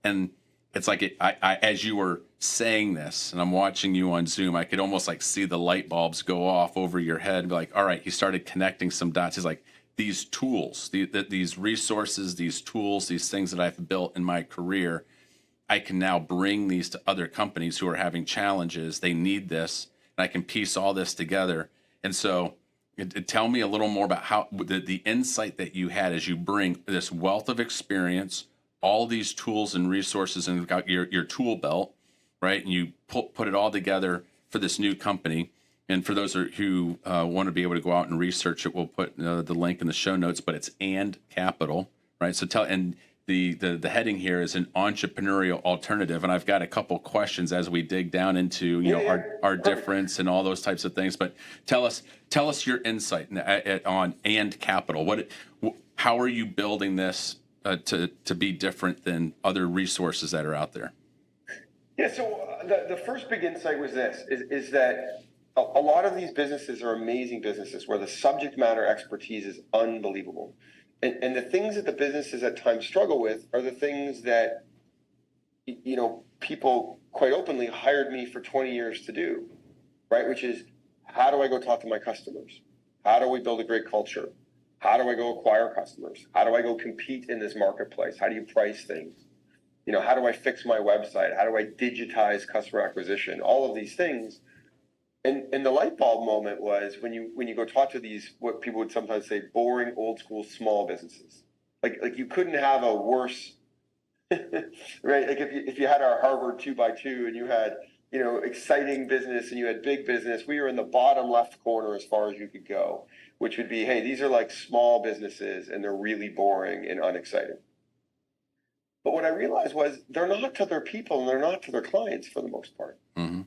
And it's like, I as you were saying this, and I'm watching you on Zoom, I could almost like see the light bulbs go off over your head and be like, all right, he started connecting some dots. He's like, these tools, these resources, these tools, these things that I've built in my career, I can now bring these to other companies who are having challenges. They need this. And I can piece all this together. And so tell me a little more about how the insight that you had as you bring this wealth of experience, all these tools and resources, and your tool belt, right? And you put it all together for this new company. And for those who want to be able to go out and research it, we'll put the link in the show notes, but it's AndCapital, right? So the heading here is an entrepreneurial alternative, and I've got a couple questions as we dig down into our difference and all those types of things. But tell us your insight on AndCapital. How are you building this to be different than other resources that are out there? Yeah. So the first big insight was this: is that a lot of these businesses are amazing businesses where the subject matter expertise is unbelievable. And the things that the businesses at times struggle with are the things that, people quite openly hired me for 20 years to do, right? Which is, how do I go talk to my customers? How do we build a great culture? How do I go acquire customers? How do I go compete in this marketplace? How do you price things? How do I fix my website? How do I digitize customer acquisition? All of these things. And the light bulb moment was when you go talk to these, what people would sometimes say, boring, old school, small businesses. Like you couldn't have a worse, right? Like if you had our Harvard 2x2 and you had, exciting business and you had big business, we were in the bottom left corner as far as you could go, which would be, hey, these are like small businesses and they're really boring and unexciting. But what I realized was they're not to their people and they're not to their clients for the most part. Mm-hmm.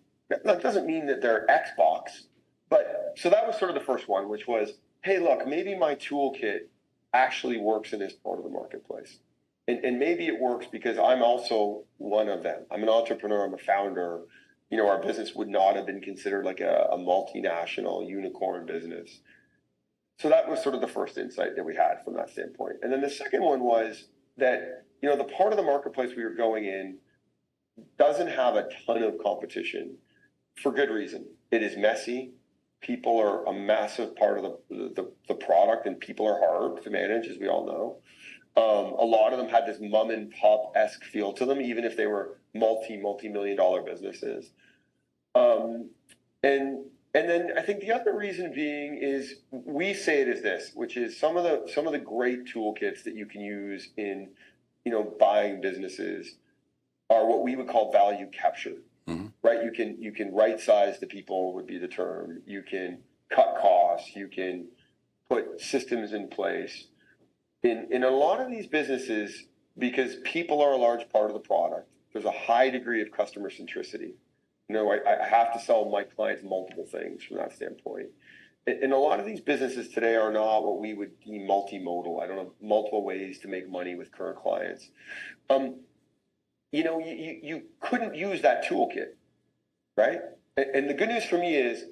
That doesn't mean that they're Xbox, but so that was sort of the first one, which was, hey, look, maybe my toolkit actually works in this part of the marketplace. And maybe it works because I'm also one of them. I'm an entrepreneur, I'm a founder. Our business would not have been considered like a multinational unicorn business. So that was sort of the first insight that we had from that standpoint. And then the second one was that, the part of the marketplace we were going in doesn't have a ton of competition. For good reason. It is messy. People are a massive part of the product, and people are hard to manage, as we all know. A lot of them had this mom and pop-esque feel to them, even if they were multi-million dollar businesses. And then I think the other reason being is we say it as this, which is some of the great toolkits that you can use in buying businesses are what we would call value capture. Mm-hmm. Right? You can right size the people would be the term. You can cut costs. You can put systems in place. In a lot of these businesses, because people are a large part of the product, there's a high degree of customer centricity. I have to sell my clients multiple things from that standpoint. And a lot of these businesses today are not what we would deem multimodal. I don't know, multiple ways to make money with current clients. You couldn't use that toolkit, right? And the good news for me is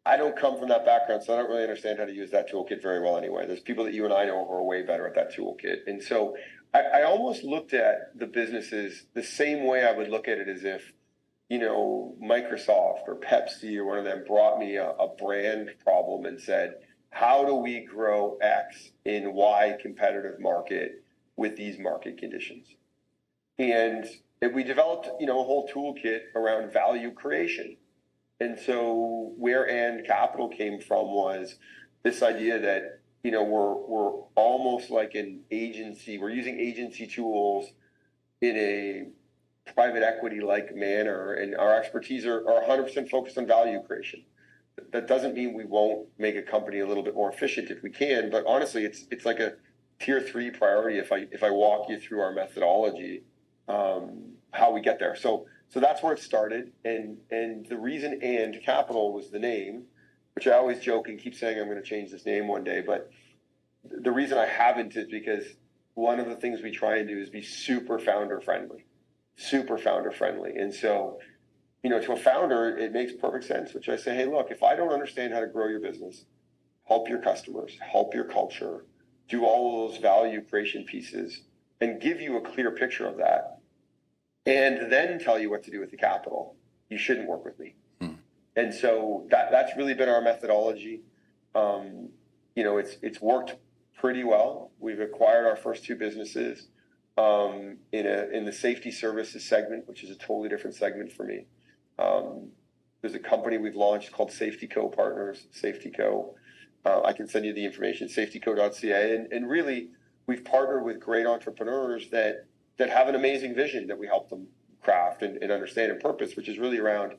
I don't come from that background, so I don't really understand how to use that toolkit very well anyway. There's people that you and I know who are way better at that toolkit. And so I almost looked at the businesses the same way I would look at it as if, Microsoft or Pepsi or one of them brought me a brand problem and said, how do we grow X in Y competitive market with these market conditions? And we developed, a whole toolkit around value creation. And so where AndCapital came from was this idea that, we're almost like an agency. We're using agency tools in a private equity-like manner, and our expertise are 100% focused on value creation. That doesn't mean we won't make a company a little bit more efficient if we can, but honestly, it's like a tier 3 priority if I walk you through our methodology, how we get there. So that's where it started, and the reason AndCapital was the name, which I always joke and keep saying I'm going to change this name one day, but the reason I haven't is because one of the things we try and do is be super founder friendly. And so, to a founder, it makes perfect sense, which I say, hey, look, if I don't understand how to grow your business, help your customers, help your culture, do all of those value creation pieces, and give you a clear picture of that, and then tell you what to do with the capital, you shouldn't work with me. And so that's really been our methodology. It's worked pretty well. We've acquired our first 2 businesses in the safety services segment, which is a totally different segment for me. There's a company we've launched called Safety Co Partners, Safety Co. I can send you the information, AndCapital.ca. And really, we've partnered with great entrepreneurs that have an amazing vision that we help them craft and understand and purpose, which is really around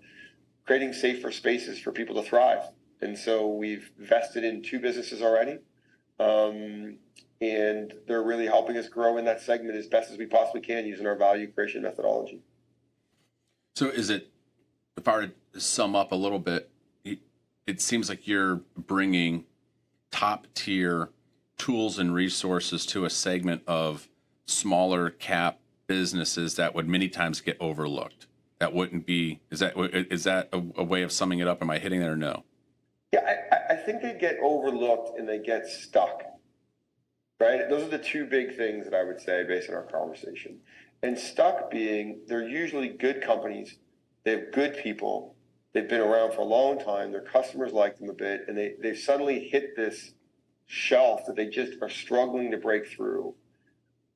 creating safer spaces for people to thrive. And so we've invested in 2 businesses already. And they're really helping us grow in that segment as best as we possibly can using our value creation methodology. So if I were to sum up a little bit, it seems like you're bringing top tier tools and resources to a segment of smaller cap businesses that would many times get overlooked. That wouldn't be, is that a way of summing it up? Am I hitting that or no? Yeah, I think they get overlooked and they get stuck, right? Those are the 2 big things that I would say based on our conversation. And stuck being, they're usually good companies, they have good people, they've been around for a long time, their customers like them a bit, and they've suddenly hit this shelf that they just are struggling to break through.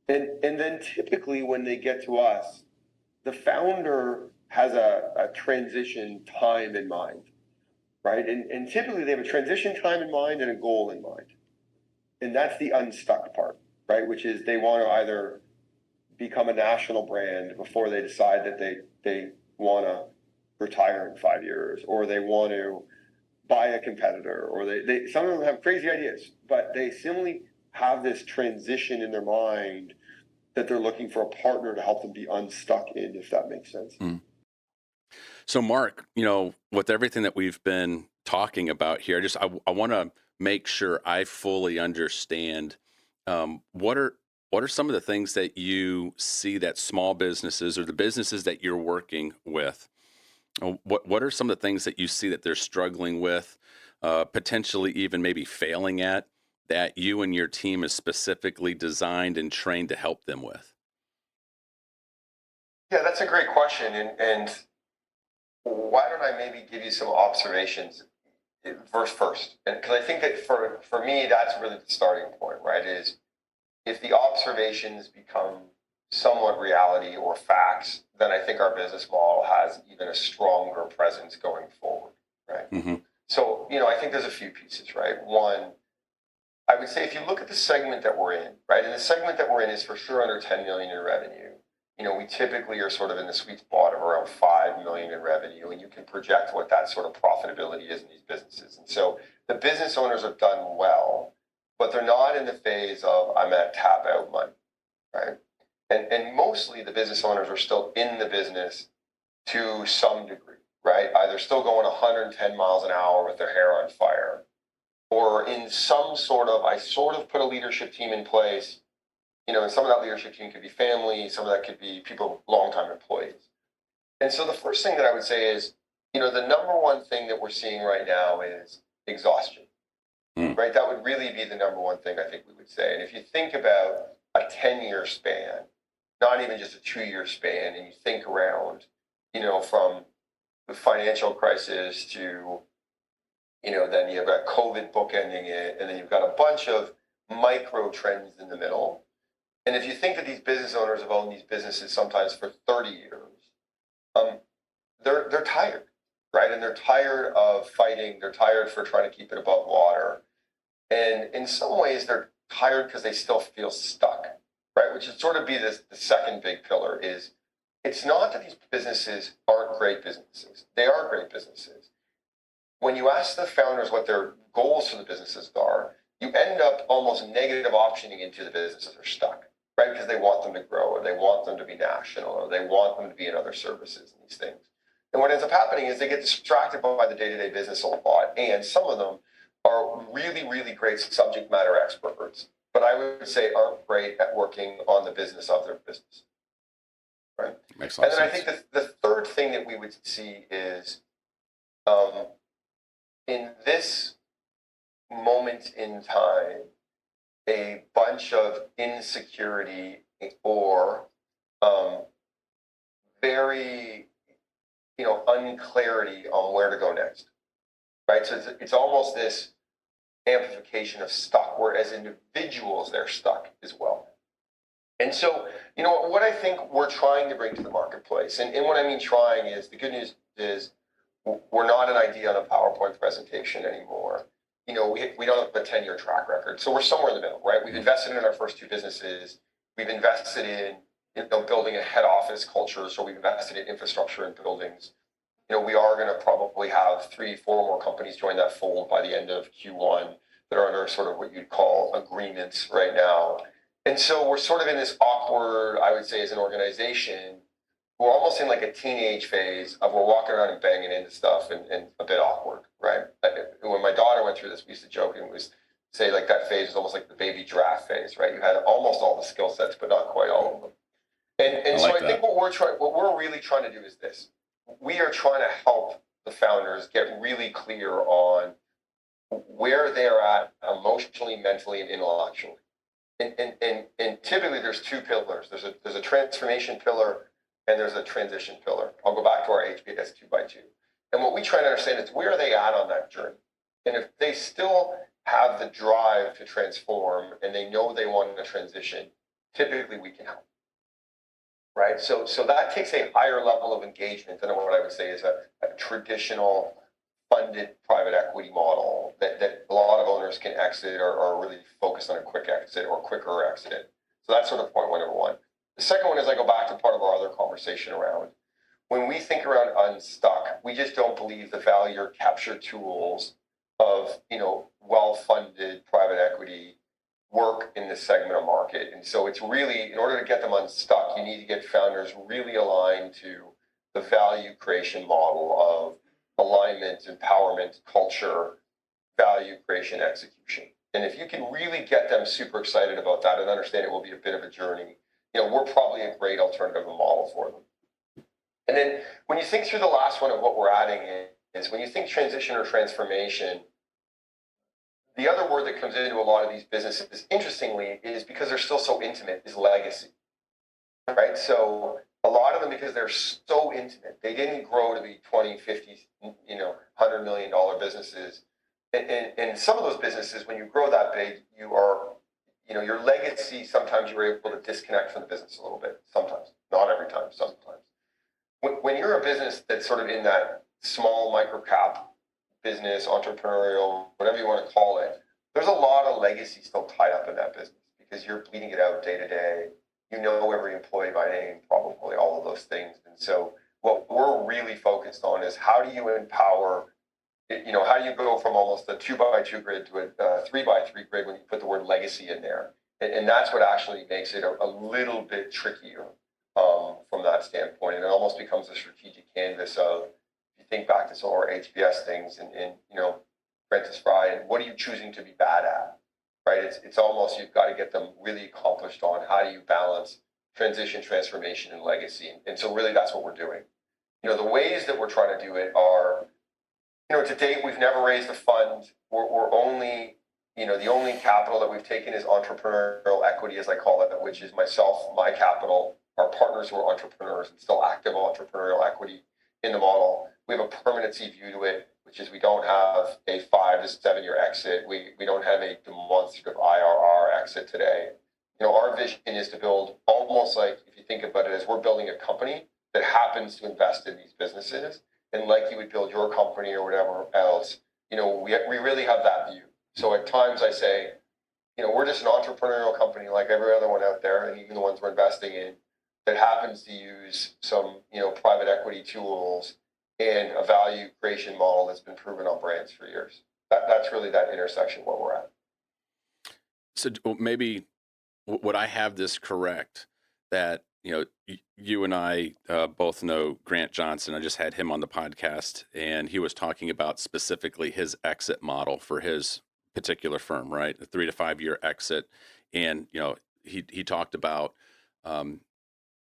And then typically when they get to us, the founder has a transition time in mind, right? And typically they have a transition time in mind and a goal in mind. And that's the unstuck part, right? Which is they want to either become a national brand before they decide that they want to retire in 5 years, or they want to buy a competitor, or they some of them have crazy ideas, but they simply have this transition in their mind that they're looking for a partner to help them be unstuck in, if that makes sense. So Mark, with everything that we've been talking about here, I want to make sure I fully understand what are some of the things that you see that small businesses or the businesses that you're working with, what are some of the things that you see that they're struggling with, potentially even maybe failing at, that you and your team is specifically designed and trained to help them with? Yeah, that's a great question. And why don't I maybe give you some observations first? Because I think that for me, that's really the starting point, right? Is if the observations become somewhat reality or facts, then I think our business model has even a stronger presence going forward, right? Mm-hmm. So, I think there's a few pieces, right? One, I would say if you look at the segment that we're in, right, and the segment that we're in is for sure under 10 million in revenue. We typically are sort of in the sweet spot of around 5 million in revenue, and you can project what that sort of profitability is in these businesses. And so the business owners have done well, but they're not in the phase of I'm at tap out money, right? And mostly the business owners are still in the business to some degree, right? Either still going 110 miles an hour with their hair on fire, or in some sort of, I sort of put a leadership team in place, and some of that leadership team could be family, some of that could be people, longtime employees. And so the first thing that I would say is the number one thing that we're seeing right now is exhaustion, right? That would really be the number one thing I think we would say. And if you think about a 10-year span, not even just a 2-year span, and you think around, from the financial crisis to, then you've got COVID bookending it, and then you've got a bunch of micro trends in the middle. And if you think that these business owners have owned these businesses sometimes for 30 years, they're tired, right? And they're tired of fighting. They're tired for trying to keep it above water. And in some ways, they're tired because they still feel stuck, right? Which would sort of be the second big pillar is it's not that these businesses aren't great businesses. They are great businesses. When you ask the founders what their goals for the businesses are, you end up almost negative optioning into the businesses that are stuck, right? Because they want them to grow, or they want them to be national, or they want them to be in other services and these things. And what ends up happening is they get distracted by the day-to-day business a lot, and some of them are really, really great subject matter experts, but I would say aren't great at working on the business of their business, right? Makes a lot And then of sense. I think the third thing that we would see is in this moment in time, a bunch of insecurity or very, unclarity on where to go next, right? So it's almost this amplification of stuck, where as individuals, they're stuck as well. And so, what I think we're trying to bring to the marketplace, and what I mean trying is, the good news is we're not an idea on a PowerPoint presentation anymore. We don't have a 10-year track record. So we're somewhere in the middle, right? We've invested in our first 2 businesses. We've invested in, building a head office culture. So we've invested in infrastructure and buildings. We are going to probably have 3-4 more companies join that fold by the end of Q1 that are under sort of what you'd call agreements right now. And so we're sort of in this awkward, I would say, as an organization, we're almost in like a teenage phase of we're walking around and banging into stuff and a bit awkward, right? When my daughter went through this, we used to joke and was say like that phase was almost like the baby giraffe phase, right? You had almost all the skill sets, but not quite all of them. And so I think what we're really trying to do is this. We are trying to help the founders get really clear on where they're at emotionally, mentally, and intellectually. And typically there's 2 pillars. There's a transformation pillar and there's a transition pillar. I'll go back to our HBS 2x2. And what we try to understand is where are they at on that journey? And if they still have the drive to transform and they know they want to transition, typically we can help. Right? So that takes a higher level of engagement than what I would say is a traditional funded private equity model that a lot of owners can exit or really focus on a quick exit or quicker exit. So that's sort of point number one. The second one is I go back to part of our other conversation around when we think around unstuck, we just don't believe the value or capture tools of, well-funded private equity work in this segment of market. And so it's really, in order to get them unstuck, you need to get founders really aligned to the value creation model of alignment, empowerment, culture, value creation, execution. And if you can really get them super excited about that and understand it will be a bit of a journey, we're probably a great alternative model for them. And then when you think through the last one of what we're adding is when you think transition or transformation, the other word that comes into a lot of these businesses, interestingly, is because they're still so intimate, is legacy, right? So a lot of them, because they're so intimate, they didn't grow to be 20, 50, $100 million businesses. And some of those businesses, when you grow that big, you are, your legacy, sometimes you're able to disconnect from the business a little bit, sometimes, not every time, sometimes. When you're a business that's sort of in that small micro cap business, entrepreneurial, whatever you want to call it, there's a lot of legacy still tied up in that business because you're bleeding it out day to day. You know every employee by name, probably all of those things. And so what we're really focused on is how do you empower, how do you go from almost a 2x2 grid to a 3x3 grid when you put the word legacy in there? And that's what actually makes it a little bit trickier from that standpoint. And it almost becomes a strategic canvas of, think back to some of our HBS things and Prentice Fry, and what are you choosing to be bad at, right? It's almost, you've got to get them really accomplished on how do you balance transition, transformation, and legacy. And so really that's what we're doing. The ways that we're trying to do it are, to date, we've never raised a fund. We're only, the only capital that we've taken is entrepreneurial equity, as I call it, which is myself, my capital, our partners who are entrepreneurs and still active entrepreneurial equity in the model. We have a permanency view to it, which is we don't have a 5 to 7 year exit. We don't have a demonstrative IRR exit today. Our vision is to build almost like, if you think about it, as we're building a company that happens to invest in these businesses, and like you would build your company or whatever else, we really have that view. So at times I say, we're just an entrepreneurial company like every other one out there, and even the ones we're investing in, that happens to use some, private equity tools and a value creation model that's been proven on brands for years. That's really that intersection where we're at. So maybe would I have this correct that, you and I both know Grant Johnson. I just had him on the podcast, and he was talking about specifically his exit model for his particular firm, right? A 3 to 5 year exit. And, he talked about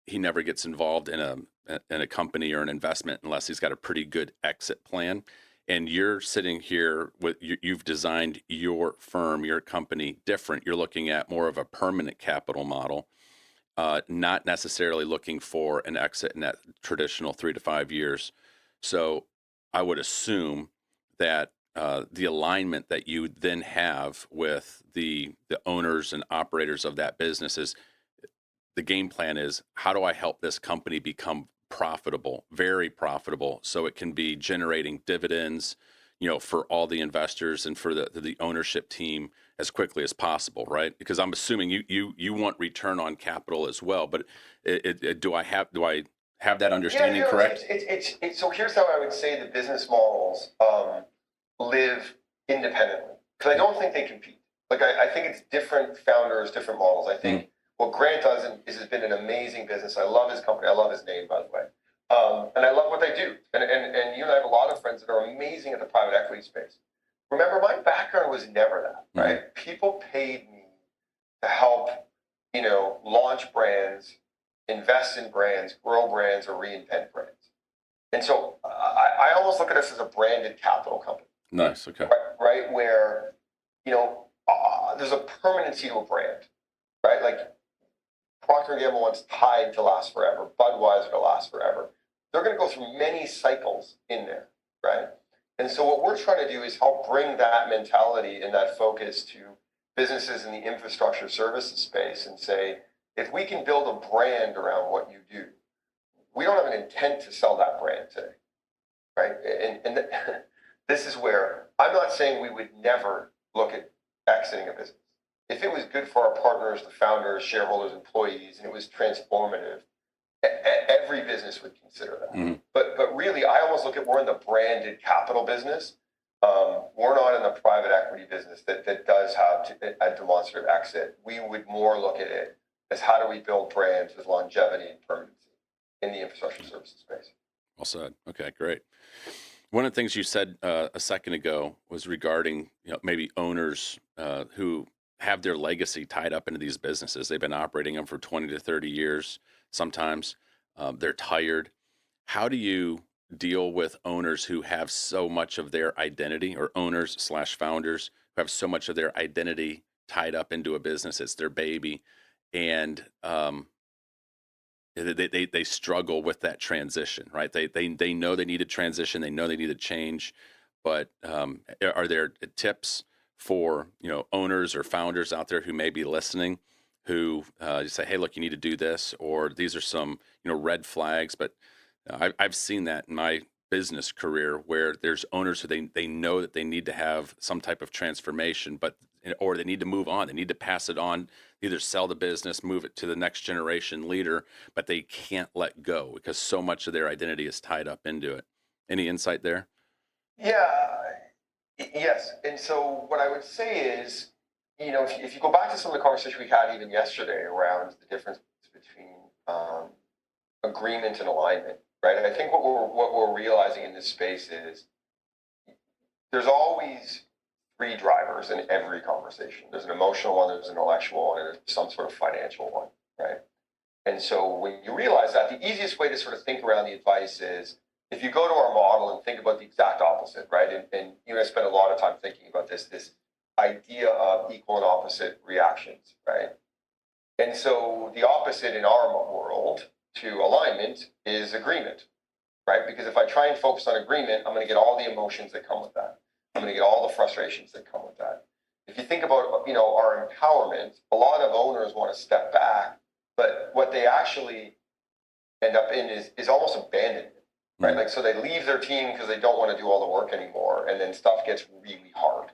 he never gets involved in a company or an investment unless he's got a pretty good exit plan. And you're sitting here with you've designed your firm, your company different. You're looking at more of a permanent capital model, not necessarily looking for an exit in that traditional 3 to 5 years. So I would assume that the alignment that you then have with the owners and operators of that business is the game plan is, how do I help this company become profitable, very profitable, so it can be generating dividends, for all the investors and for the ownership team as quickly as possible, right? Because I'm assuming you want return on capital as well, but do I have that understanding correct? It's so here's how I would say the business models live independently, because I don't think they compete. Like I think it's different founders, different models. I think what Grant does has been an amazing business. I love his company. I love his name, by the way. And I love what they do. And you and I have a lot of friends that are amazing at the private equity space. Remember, my background was never that, right? Mm-hmm. People paid me to help, launch brands, invest in brands, grow brands, or reinvent brands. And so I almost look at us as a branded capital company. Nice, okay. Right? Where, there's a permanency to a brand, right? Like Procter & Gamble wants Tide to last forever, Budweiser to last forever. They're going to go through many cycles in there, right? And so what we're trying to do is help bring that mentality and that focus to businesses in the infrastructure services space and say, if we can build a brand around what you do, we don't have an intent to sell that brand today, right? And this is where I'm not saying we would never look at exiting a business. If it was good for our partners, the founders, shareholders, employees, and it was transformative, every business would consider that. Mm-hmm. But really, I almost look at we're in the branded capital business. We're not in the private equity business that does have a demonstrative exit. We would more look at it as how do we build brands with longevity and permanency in the infrastructure services space. Well said. Okay, great. One of the things you said a second ago was regarding maybe owners who have their legacy tied up into these businesses. They've been operating them for 20 to 30 years. Sometimes they're tired. How do you deal with owners who have so much of their identity, or owners/founders who have so much of their identity tied up into a business? It's their baby, and they struggle with that transition, right? They know they need a transition. They know they need a change, but are there tips for owners or founders out there who may be listening, who say, hey, look, you need to do this, or these are some red flags? But I've seen that in my business career where there's owners who they know that they need to have some type of transformation, or they need to move on. They need to pass it on, either sell the business, move it to the next generation leader, but they can't let go because so much of their identity is tied up into it. Any insight there? Yeah. Yes. And so what I would say is, if you go back to some of the conversation we had even yesterday around the difference between agreement and alignment, right? And I think what we're realizing in this space is there's always three drivers in every conversation. There's an emotional one, there's an intellectual one, and there's some sort of financial one, right? And so when you realize that, the easiest way to sort of think around the advice is if you go to our model and think about the exact opposite, right? And you and I spend a lot of time thinking about this idea of equal and opposite reactions, right? And so the opposite in our world to alignment is agreement, right? Because if I try and focus on agreement, I'm going to get all the emotions that come with that. I'm going to get all the frustrations that come with that. If you think about, our empowerment, a lot of owners want to step back, but what they actually end up in is almost abandonment, right? Mm-hmm. Like, so they leave their team because they don't want to do all the work anymore, and then stuff gets really hard,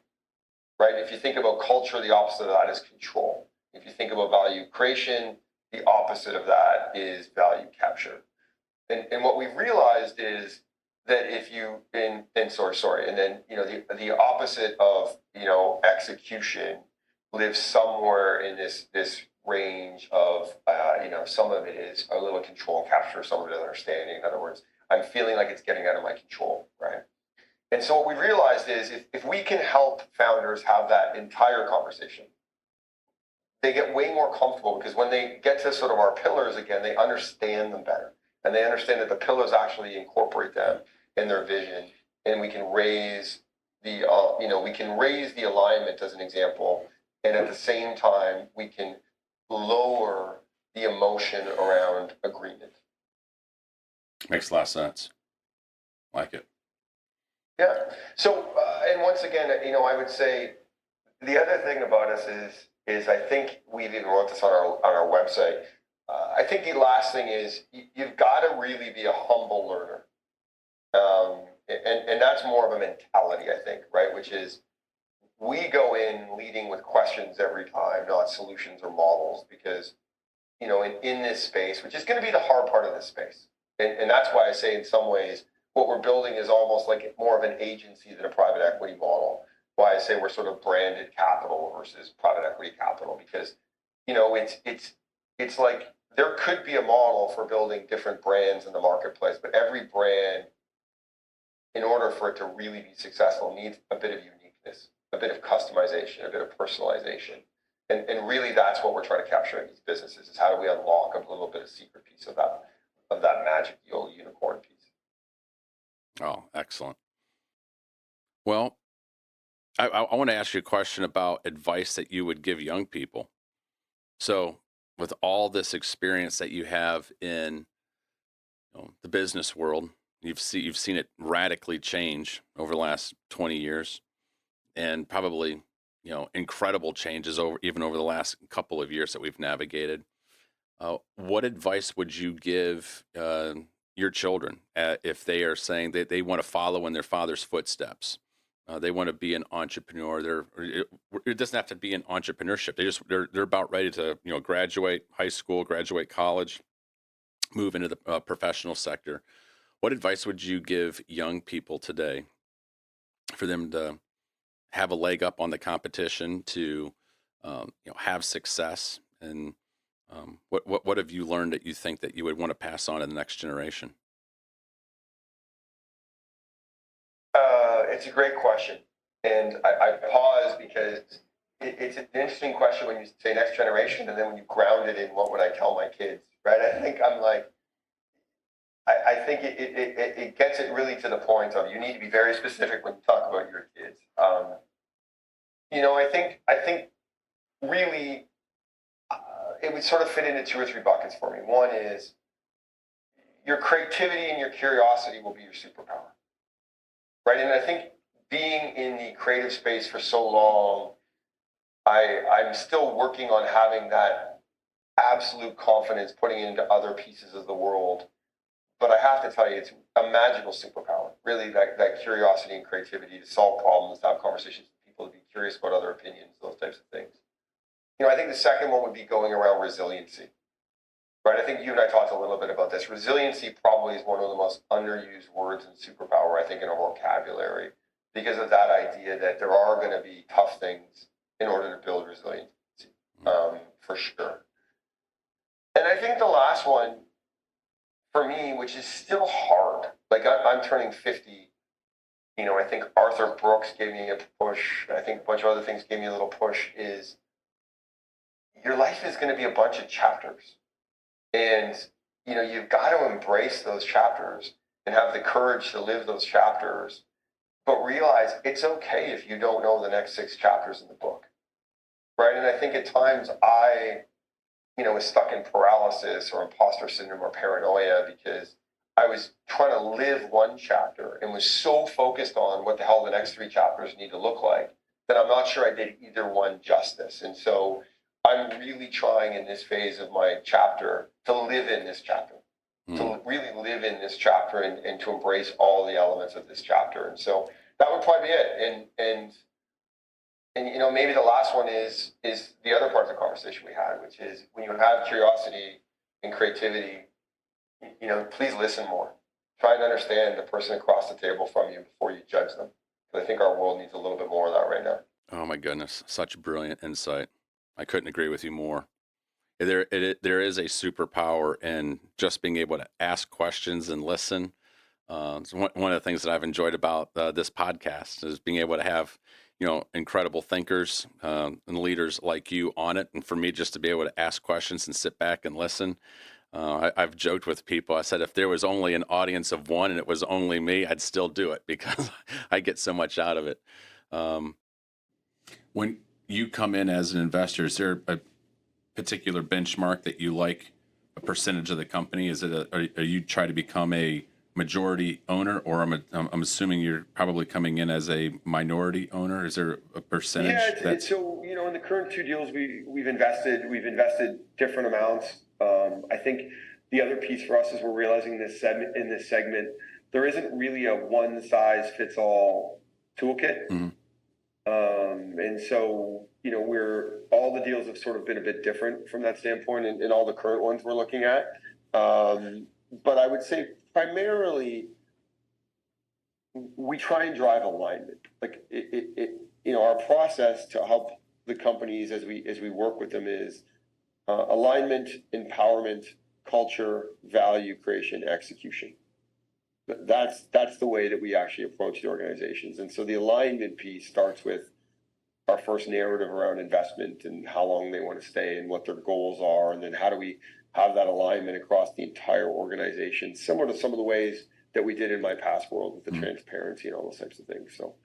right? If you think about culture, the opposite of that is control. If you think about value creation, the opposite of that is value capture. And what we've realized is that if you and then the opposite of execution lives somewhere in this range of some of it is a little control and capture, some of it is understanding. In other words, I'm feeling like it's getting out of my control, right? And so what we realized is if we can help founders have that entire conversation, they get way more comfortable, because when they get to sort of our pillars again, they understand them better. And they understand that the pillars actually incorporate them in their vision. And we can raise the alignment as an example. And at the same time, we can lower the emotion around agreement. Makes a lot of sense. Like it. Yeah. So, and once again, I would say the other thing about us is I think we've even wrote this on our website. I think the last thing is you've got to really be a humble learner. And that's more of a mentality, I think, right? Which is we go in leading with questions every time, not solutions or models, because, in this space, which is going to be the hard part of this space. And that's why I say in some ways, what we're building is almost like more of an agency than a private equity model. Why I say we're sort of branded capital versus private equity capital, because, it's like there could be a model for building different brands in the marketplace, but every brand, in order for it to really be successful, needs a bit of uniqueness, a bit of customization, a bit of personalization. And really that's what we're trying to capture in these businesses, is how do we unlock a little bit of secret piece of that magic unicorn piece. Oh, excellent. Well, I want to ask you a question about advice that you would give young people. So with all this experience that you have in the business world, you've seen it radically change over the last 20 years, and probably incredible changes even over the last couple of years that we've navigated. What advice would you give your children if they are saying that they want to follow in their father's footsteps? They want to be an entrepreneur. It doesn't have to be an entrepreneurship. They're about ready to graduate high school, graduate college, move into the professional sector. What advice would you give young people today for them to have a leg up on the competition, to have success? And what have you learned that you think that you would want to pass on to the next generation? It's a great question. And I pause because it's an interesting question when you say next generation, and then when you ground it in what would I tell my kids, right? I think I think it gets it really to the point of you need to be very specific when you talk about your kids. I think really it would sort of fit into 2 or 3 buckets for me. One is your creativity and your curiosity will be your superpower, right? And I think being in the creative space for so long, I'm still working on having that absolute confidence putting it into other pieces of the world. But I have to tell you, it's a magical superpower, really, that curiosity and creativity to solve problems, to have conversations with people, to be curious about other opinions, those types of things. I think the second one would be going around resiliency, right? I think you and I talked a little bit about this. Resiliency probably is one of the most underused words in superpower, I think, in our vocabulary, because of that idea that there are going to be tough things in order to build resiliency, for sure. And I think the last one, for me, which is still hard, like I'm turning 50, I think Arthur Brooks gave me a push. I think a bunch of other things gave me a little push, is your life is going to be a bunch of chapters. And, you've got to embrace those chapters. and have the courage to live those chapters, but realize it's okay if you don't know the next 6 chapters in the book, right? And I think at times I, was stuck in paralysis or imposter syndrome or paranoia because I was trying to live one chapter and was so focused on what the hell the next 3 chapters need to look like that I'm not sure I did either one justice. And so I'm really trying in this phase of my chapter to live in this chapter, to really live in this chapter and to embrace all the elements of this chapter. And so that would probably be it. And maybe the last one is the other part of the conversation we had, which is when you have curiosity and creativity, please listen more. Try and understand the person across the table from you before you judge them. Because I think our world needs a little bit more of that right now. Oh my goodness, such brilliant insight. I couldn't agree with you more. There is a superpower in just being able to ask questions and listen. It's one of the things that I've enjoyed about this podcast is being able to have, incredible thinkers and leaders like you on it. And for me, just to be able to ask questions and sit back and listen. I've joked with people. I said, if there was only an audience of one and it was only me, I'd still do it because I get so much out of it. When you come in as an investor, is there a particular benchmark that you like, a percentage of the company? Is it are you try to become a majority owner, or I'm assuming you're probably coming in as a minority owner? Is there a percentage? Yeah, so in the current 2 deals we've invested different amounts. I think the other piece for us is we're realizing in this segment there isn't really a one size fits all toolkit. And so we're all the deals have sort of been a bit different from that standpoint, and all the current ones we're looking at. But I would say primarily we try and drive alignment. Like our process to help the companies as we work with them is alignment, empowerment, culture, value creation, execution. That's the way that we actually approach the organizations. And so the alignment piece starts with our first narrative around investment and how long they want to stay and what their goals are, and then how do we have that alignment across the entire organization, similar to some of the ways that we did in my past world with the transparency and all those types of things. So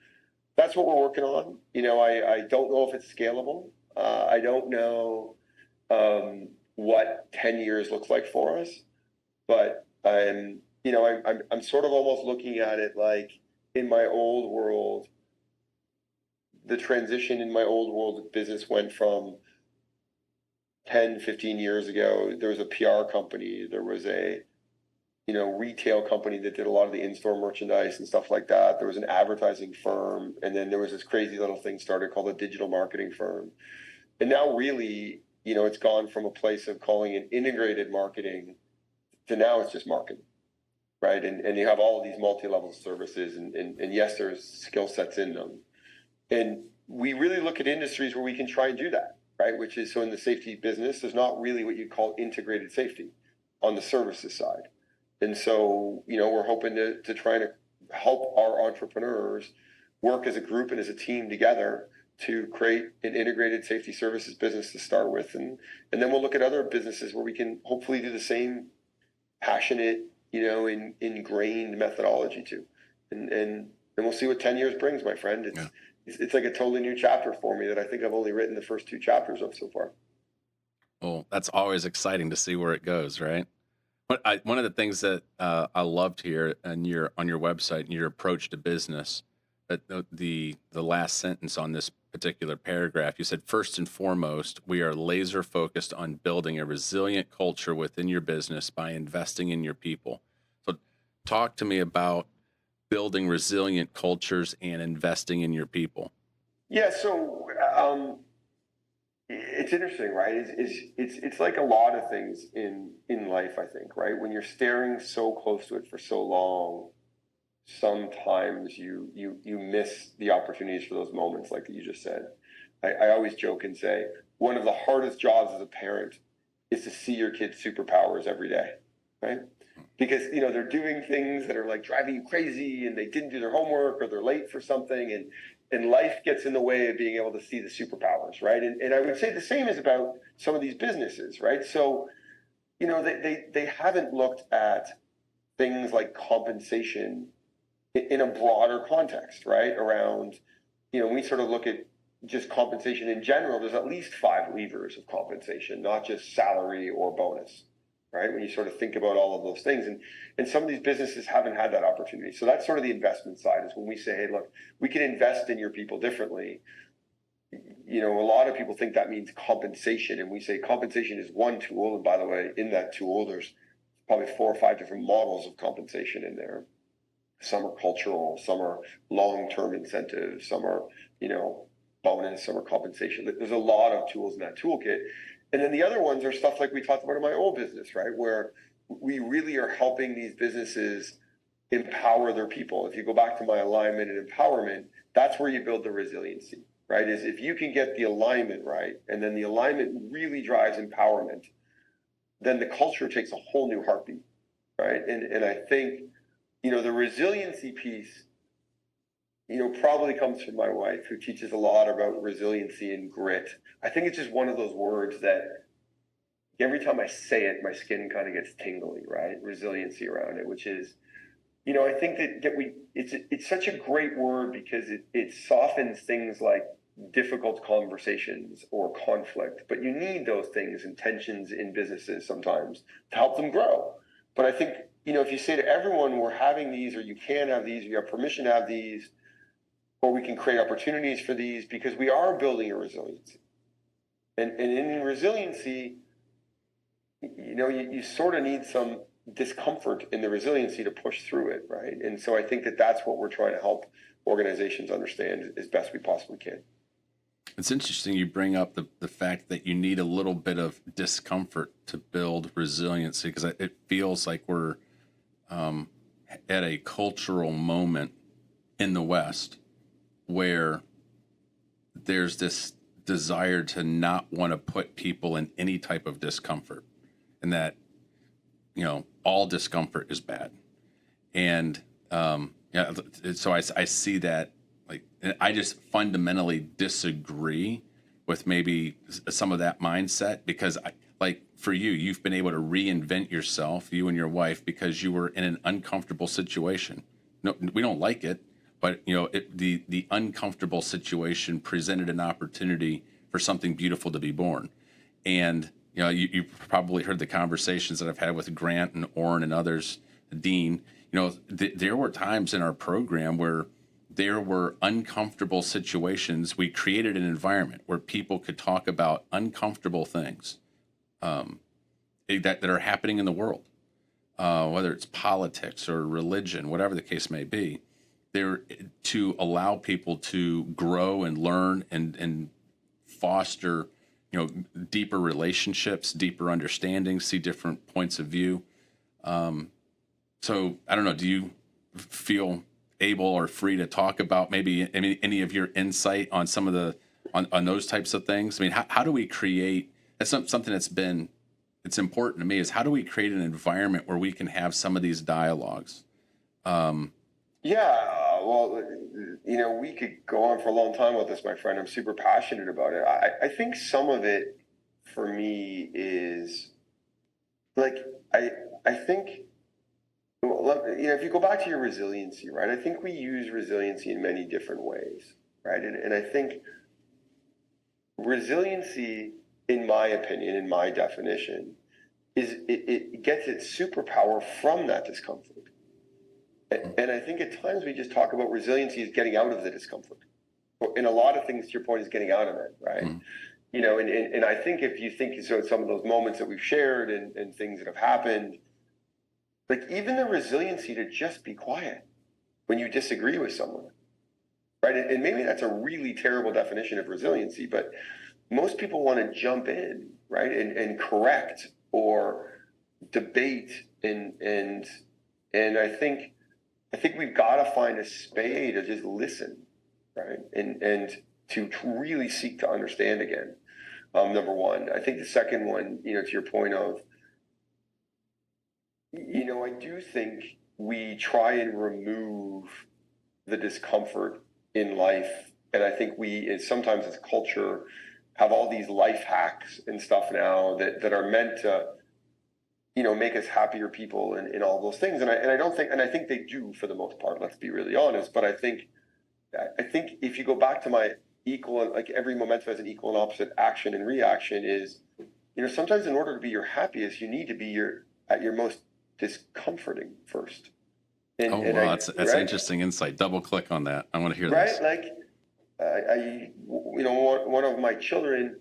that's what we're working on. I don't know if it's scalable. I don't know what 10 years looks like for us, but I'm sort of almost looking at it like in my old world, the transition in my old world of business went from 10, 15 years ago, there was a PR company, there was a retail company that did a lot of the in-store merchandise and stuff like that. There was an advertising firm, and then there was this crazy little thing started called a digital marketing firm. And now really, it's gone from a place of calling it integrated marketing to now it's just marketing, right? And you have all of these multi-level services, and yes, there's skill sets in them. And we really look at industries where we can try and do that, right? Which is, so in the safety business, there's not really what you call integrated safety on the services side. And so, we're hoping to try to help our entrepreneurs work as a group and as a team together to create an integrated safety services business to start with. And then we'll look at other businesses where we can hopefully do the same passionate, ingrained methodology too. And we'll see what 10 years brings, my friend. It's like a totally new chapter for me that I think I've only written the first 2 chapters of so far. Well, that's always exciting to see where it goes, right? One of the things that I loved here on your website and your approach to business, the last sentence on this particular paragraph, you said, first and foremost, we are laser focused on building a resilient culture within your business by investing in your people. So talk to me about building resilient cultures and investing in your people. Yeah, so it's interesting, right? It's like a lot of things in life, I think, right? When you're staring so close to it for so long, sometimes you miss the opportunities for those moments, like you just said. I always joke and say one of the hardest jobs as a parent is to see your kids' superpowers every day, right? Because they're doing things that are like driving you crazy, and they didn't do their homework, or they're late for something, and life gets in the way of being able to see the superpowers, right? And I would say the same is about some of these businesses, right? So they haven't looked at things like compensation in a broader context, right? Around, we sort of look at just compensation in general. There's at least 5 levers of compensation, not just salary or bonus, right? When you sort of think about all of those things, and some of these businesses haven't had that opportunity. So that's sort of the investment side, is when we say, hey, look, we can invest in your people differently. A lot of people think that means compensation, and we say compensation is one tool. And by the way, in that tool, there's probably 4 or 5 different models of compensation in there. Some are cultural, some are long-term incentives, some are, bonus, some are compensation. There's a lot of tools in that toolkit. And then the other ones are stuff like we talked about in my old business, right? Where we really are helping these businesses empower their people. If you go back to my alignment and empowerment, that's where you build the resiliency, right? Is if you can get the alignment right, and then the alignment really drives empowerment, then the culture takes a whole new heartbeat, right? And I think, the resiliency piece, probably comes from my wife, who teaches a lot about resiliency and grit. I think it's just one of those words that every time I say it, my skin kind of gets tingly, right? Resiliency around it, which is, I think that it's such a great word because it softens things like difficult conversations or conflict, but you need those things and tensions in businesses sometimes to help them grow. But I think, if you say to everyone, we're having these, or you can have these, or you have permission to have these, or we can create opportunities for these, because we are building a resiliency. And in resiliency, you sort of need some discomfort in the resiliency to push through it, right? And so I think that that's what we're trying to help organizations understand as best we possibly can. It's interesting you bring up the fact that you need a little bit of discomfort to build resiliency, because it feels like we're at a cultural moment in the West where there's this desire to not want to put people in any type of discomfort, and that, all discomfort is bad. And so I see that, like, I just fundamentally disagree with maybe some of that mindset, because for you've been able to reinvent yourself, you and your wife, because you were in an uncomfortable situation. No, we don't like it, but the uncomfortable situation presented an opportunity for something beautiful to be born. And you probably heard the conversations that I've had with Grant and Orrin and others, Dean. There were times in our program where there were uncomfortable situations. We created an environment where people could talk about uncomfortable things that are happening in the world, whether it's politics or religion, whatever the case may be. There to allow people to grow and learn and foster, deeper relationships, deeper understanding, see different points of view. So I don't know, do you feel able or free to talk about maybe any of your insight on some of on those types of things? I mean, how do we create, that's something it's important to me, is how do we create an environment where we can have some of these dialogues? Well, we could go on for a long time with this, my friend. I'm super passionate about it. I think some of it for me is like, I think, if you go back to your resiliency, right, I think we use resiliency in many different ways, right? And I think resiliency, in my opinion, in my definition, is it gets its superpower from that discomfort. And I think at times we just talk about resiliency as getting out of the discomfort. And a lot of things, to your point, is getting out of it, right? And I think if you think so, some of those moments that we've shared and things that have happened, like even the resiliency to just be quiet when you disagree with someone, right? And maybe that's a really terrible definition of resiliency, but most people want to jump in, right, and correct or debate, and I think we've got to find a space to just listen, right, and to really seek to understand again. Number one. I think the second one, to your point of, I do think we try and remove the discomfort in life, and I think we sometimes as a culture have all these life hacks and stuff now that are meant to make us happier people and all those things. And I don't think, and I think they do for the most part, let's be really honest. But I think if you go back to my equal, like every momentum has an equal and opposite action and reaction is, sometimes in order to be your happiest, you need to be at your most discomforting first. That's right? Interesting insight. Double click on that. I want to hear this. Right? Like, one of my children,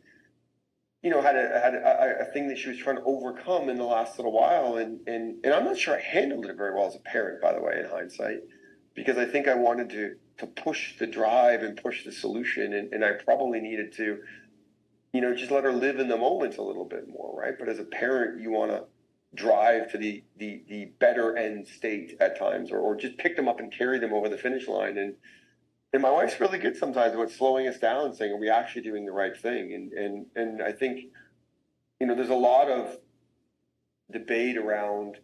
had a thing that she was trying to overcome in the last little while, and I'm not sure I handled it very well as a parent, by the way, in hindsight, because I think I wanted to push the drive and push the solution, and I probably needed to, just let her live in the moment a little bit more, right? But as a parent, you want to drive to the better end state at times, or just pick them up and carry them over the finish line. And my wife's really good sometimes about slowing us down and saying, are we actually doing the right thing? And I think, there's a lot of debate around,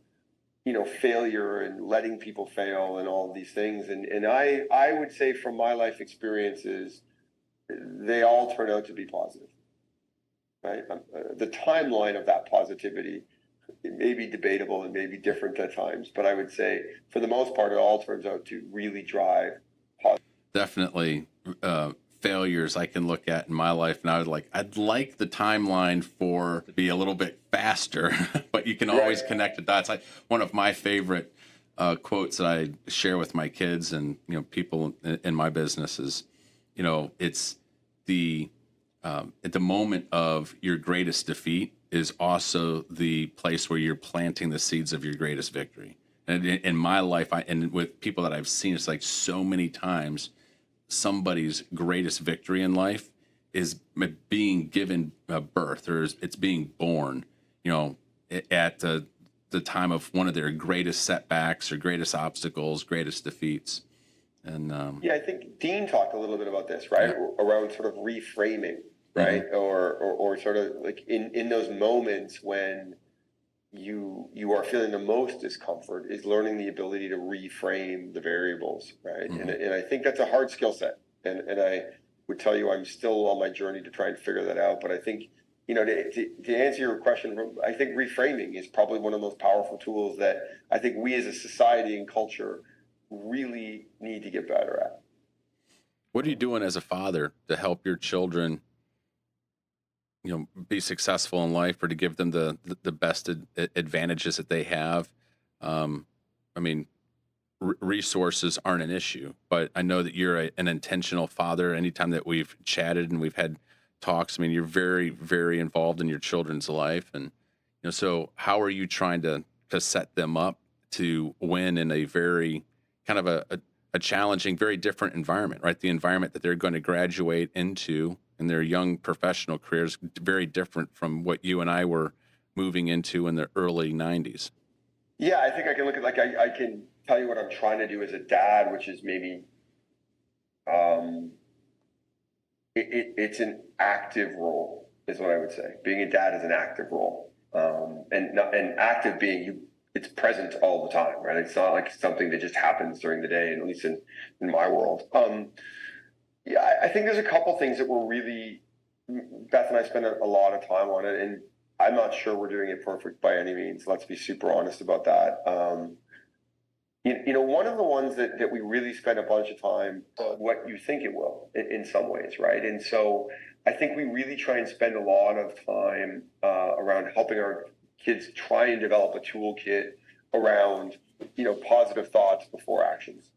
failure and letting people fail and all of these things. And I would say from my life experiences, they all turn out to be positive, right? The timeline of that positivity, it may be debatable and may be different at times, but I would say for the most part, it all turns out to really drive positive. Definitely failures I can look at in my life, and I'd like the timeline to be a little bit faster, but you can always connect the dots. One of my favorite quotes that I share with my kids and people in my business is, it's at the moment of your greatest defeat is also the place where you're planting the seeds of your greatest victory. And in my life, and with people that I've seen, it's like so many times somebody's greatest victory in life is being given birth, or it's being born, at the time of one of their greatest setbacks or greatest obstacles, greatest defeats. And I think Dean talked a little bit about this, right? Yeah. Around sort of reframing, right? Mm-hmm. Or sort of like in those moments when you are feeling the most discomfort, is learning the ability to reframe the variables, right? Mm-hmm. And I think that's a hard skill set. And I would tell you I'm still on my journey to try and figure that out. But I think, to answer your question, I think reframing is probably one of the most powerful tools that I think we as a society and culture really need to get better at. What are you doing as a father to help your children be successful in life, or to give them the best advantages that they have? Resources aren't an issue, but I know that you're an intentional father. Anytime that we've chatted and we've had talks, you're very, very involved in your children's life. And, so how are you trying to set them up to win in a very kind of a challenging, very different environment, right? The environment that they're going to graduate into in their young professional careers, very different from what you and I were moving into in the early 90s. Yeah, I think I can look at, I can tell you what I'm trying to do as a dad, which is maybe, it's an active role, is what I would say. Being a dad is an active role. And active being it's present all the time, right? It's not like something that just happens during the day, and at least in my world. I think there's a couple things that we're really, Beth and I spend a lot of time on it, and I'm not sure we're doing it perfect by any means. Let's be super honest about that. One of the ones that we really spend a bunch of time on, what you think it will, in some ways, right? And so I think we really try and spend a lot of time around helping our kids try and develop a toolkit around, positive thoughts before actions.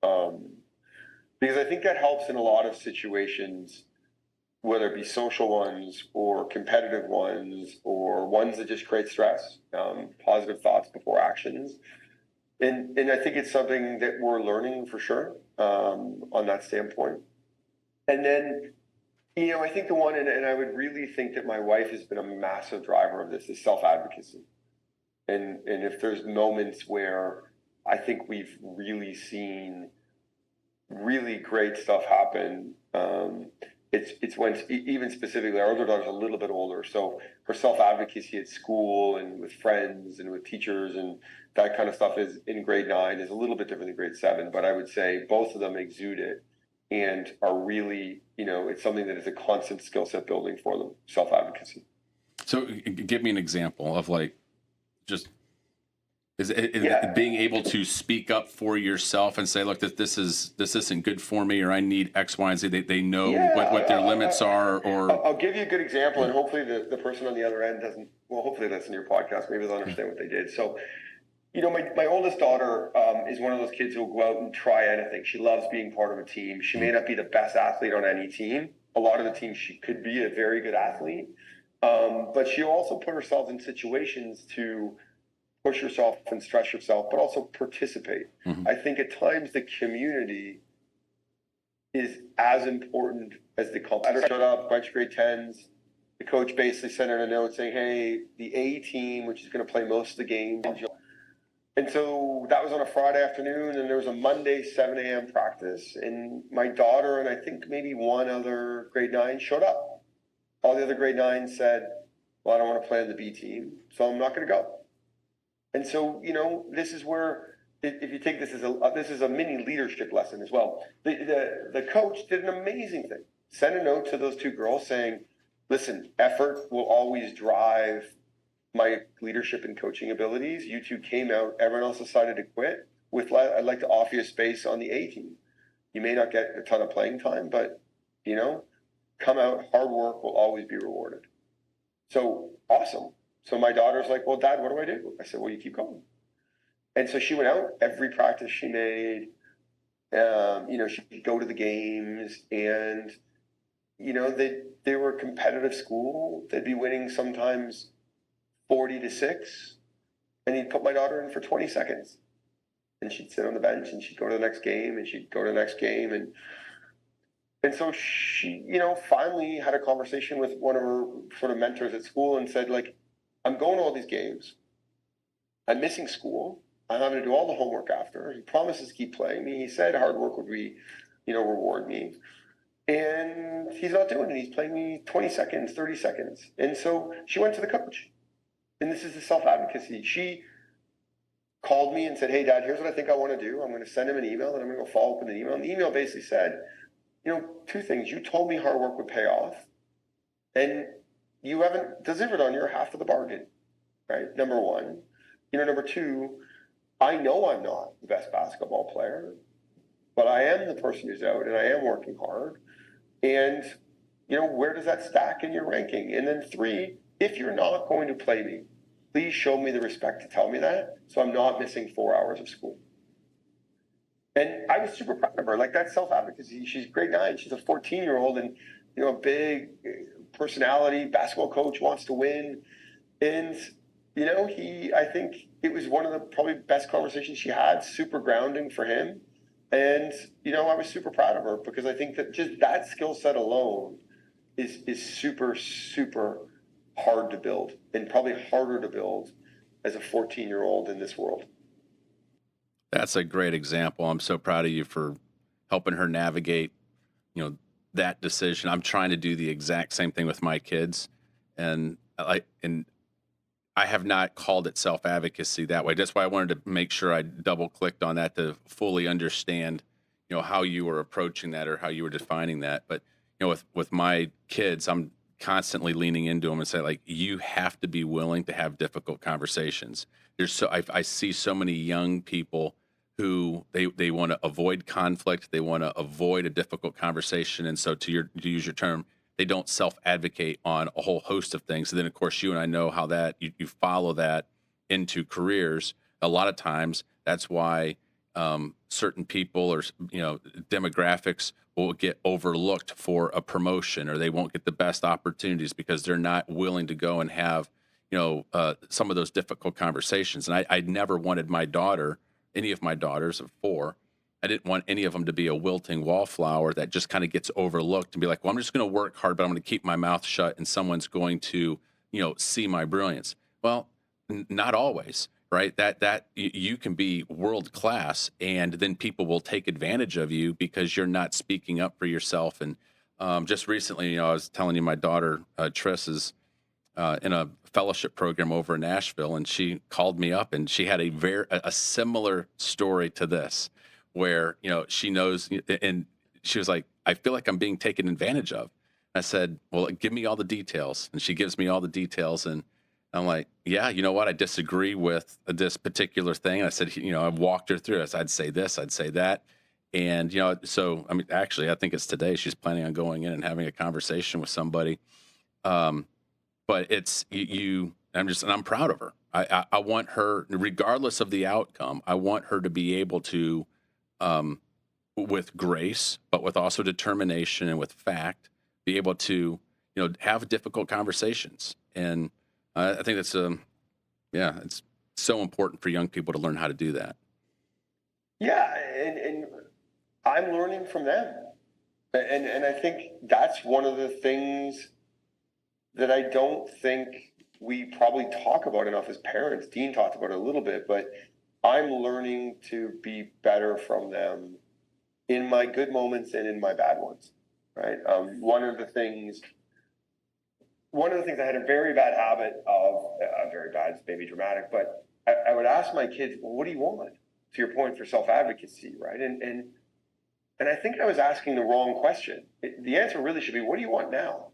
Because I think that helps in a lot of situations, whether it be social ones or competitive ones or ones that just create stress, positive thoughts before actions. And I think it's something that we're learning for sure on that standpoint. And then, I think the one, and I would really think that my wife has been a massive driver of this, is self-advocacy. And if there's moments where I think we've really seen really great stuff happen, it's when, even specifically, our older daughter's a little bit older, so her self-advocacy at school and with friends and with teachers and that kind of stuff is in grade 9 is a little bit different than grade 7, but I would say both of them exude it and are really, it's something that is a constant skill set building for them, self-advocacy. So give me an example of just is being able to speak up for yourself and say, look, this isn't good for me, or I need X, Y, and Z. They know what their limits are. Or I'll give you a good example, and hopefully the person on the other end hopefully listen to your podcast. Maybe they'll understand what they did. So, my oldest daughter is one of those kids who will go out and try anything. She loves being part of a team. She may not be the best athlete on any team. A lot of the teams, she could be a very good athlete. But she'll also put herself in situations to push yourself and stress yourself, but also participate. Mm-hmm. I think at times the community is as important as the competitor. Showed up, bunch of grade 10s. The coach basically sent her a note saying, hey, the A team, which is going to play most of the games. And so that was on a Friday afternoon, and there was a Monday 7 a.m. practice. And my daughter and I think maybe one other grade 9 showed up. All the other grade 9s said, well, I don't want to play on the B team, so I'm not going to go. And so, this is where, if you take this this is a mini leadership lesson as well. The coach did an amazing thing. Sent a note to those two girls saying, listen, effort will always drive my leadership and coaching abilities. You two came out, everyone else decided to quit. I'd like to offer you a space on the A team. You may not get a ton of playing time, but, come out, hard work will always be rewarded. So, awesome. So my daughter's like, well, Dad, what do I do? I said, well, you keep going. And so she went out every practice she made. She'd go to the games, and, they were a competitive school. They'd be winning sometimes 40-6. And he'd put my daughter in for 20 seconds. And she'd sit on the bench, and she'd go to the next game, and she'd go to the next game. And so she, finally had a conversation with one of her sort of mentors at school and said, like, I'm going to all these games. I'm missing school. I'm having to do all the homework after. He promises to keep playing me. He said hard work would reward me. And he's not doing it. He's playing me 20 seconds, 30 seconds. And so she went to the coach. And this is the self-advocacy. She called me and said, hey, Dad, here's what I think I want to do. I'm going to send him an email, and I'm going to go follow up with an email. And the email basically said, two things. You told me hard work would pay off, and you haven't delivered on your half of the bargain, right? Number one. Number two, I know I'm not the best basketball player, but I am the person who's out, and I am working hard. And, where does that stack in your ranking? And then three, if you're not going to play me, please show me the respect to tell me that, so I'm not missing 4 hours of school. And I was super proud of her. Like, that's self-advocacy. She's grade 9. She's a 14-year-old, and, a big personality, basketball coach, wants to win. And, I think it was one of the probably best conversations she had, super grounding for him. And, I was super proud of her, because I think that just that skill set alone is super, super hard to build, and probably harder to build as a 14-year-old in this world. That's a great example. I'm so proud of you for helping her navigate, that decision. I'm trying to do the exact same thing with my kids, and I have not called it self-advocacy that way. That's why I wanted to make sure I double-clicked on that to fully understand, how you were approaching that or how you were defining that. But, with my kids, I'm constantly leaning into them and say, like, you have to be willing to have difficult conversations. I see so many young people who they want to avoid conflict. They want to avoid a difficult conversation. And so to use your term, they don't self-advocate on a whole host of things. And then, of course, you and I know how that you follow that into careers. A lot of times that's why certain people or, demographics will get overlooked for a promotion, or they won't get the best opportunities because they're not willing to go and have, some of those difficult conversations. And I never wanted any of my daughters of 4, I didn't want any of them to be a wilting wallflower that just kind of gets overlooked and be like, well, I'm just going to work hard, but I'm going to keep my mouth shut and someone's going to, see my brilliance. Well, not always, right? That you can be world class, and then people will take advantage of you because you're not speaking up for yourself. And just recently, I was telling you, my daughter, Triss, is in a fellowship program over in Nashville, and she called me up, and she had a similar story to this, where, she knows, and she was like, I feel like I'm being taken advantage of. I said, well, give me all the details. And she gives me all the details. And I'm like, yeah, you know what? I disagree with this particular thing. I said, I walked her through it. I'd say this, I'd say that. And, so, I mean, actually, I think it's today she's planning on going in and having a conversation with somebody. Um, but it's and I'm proud of her. I want her, regardless of the outcome, I want her to be able to, with grace, but with also determination and with fact, be able to, have difficult conversations. And I think that's it's so important for young people to learn how to do that. Yeah, and I'm learning from them, and I think that's one of the things that I don't think we probably talk about enough as parents. Dean talked about it a little bit, but I'm learning to be better from them in my good moments and in my bad ones, right? One of the things I had a very bad habit of, very bad, it's maybe dramatic, but I would ask my kids, well, what do you want? To your point for self-advocacy, right? And I think I was asking the wrong question. The answer really should be, what do you want now?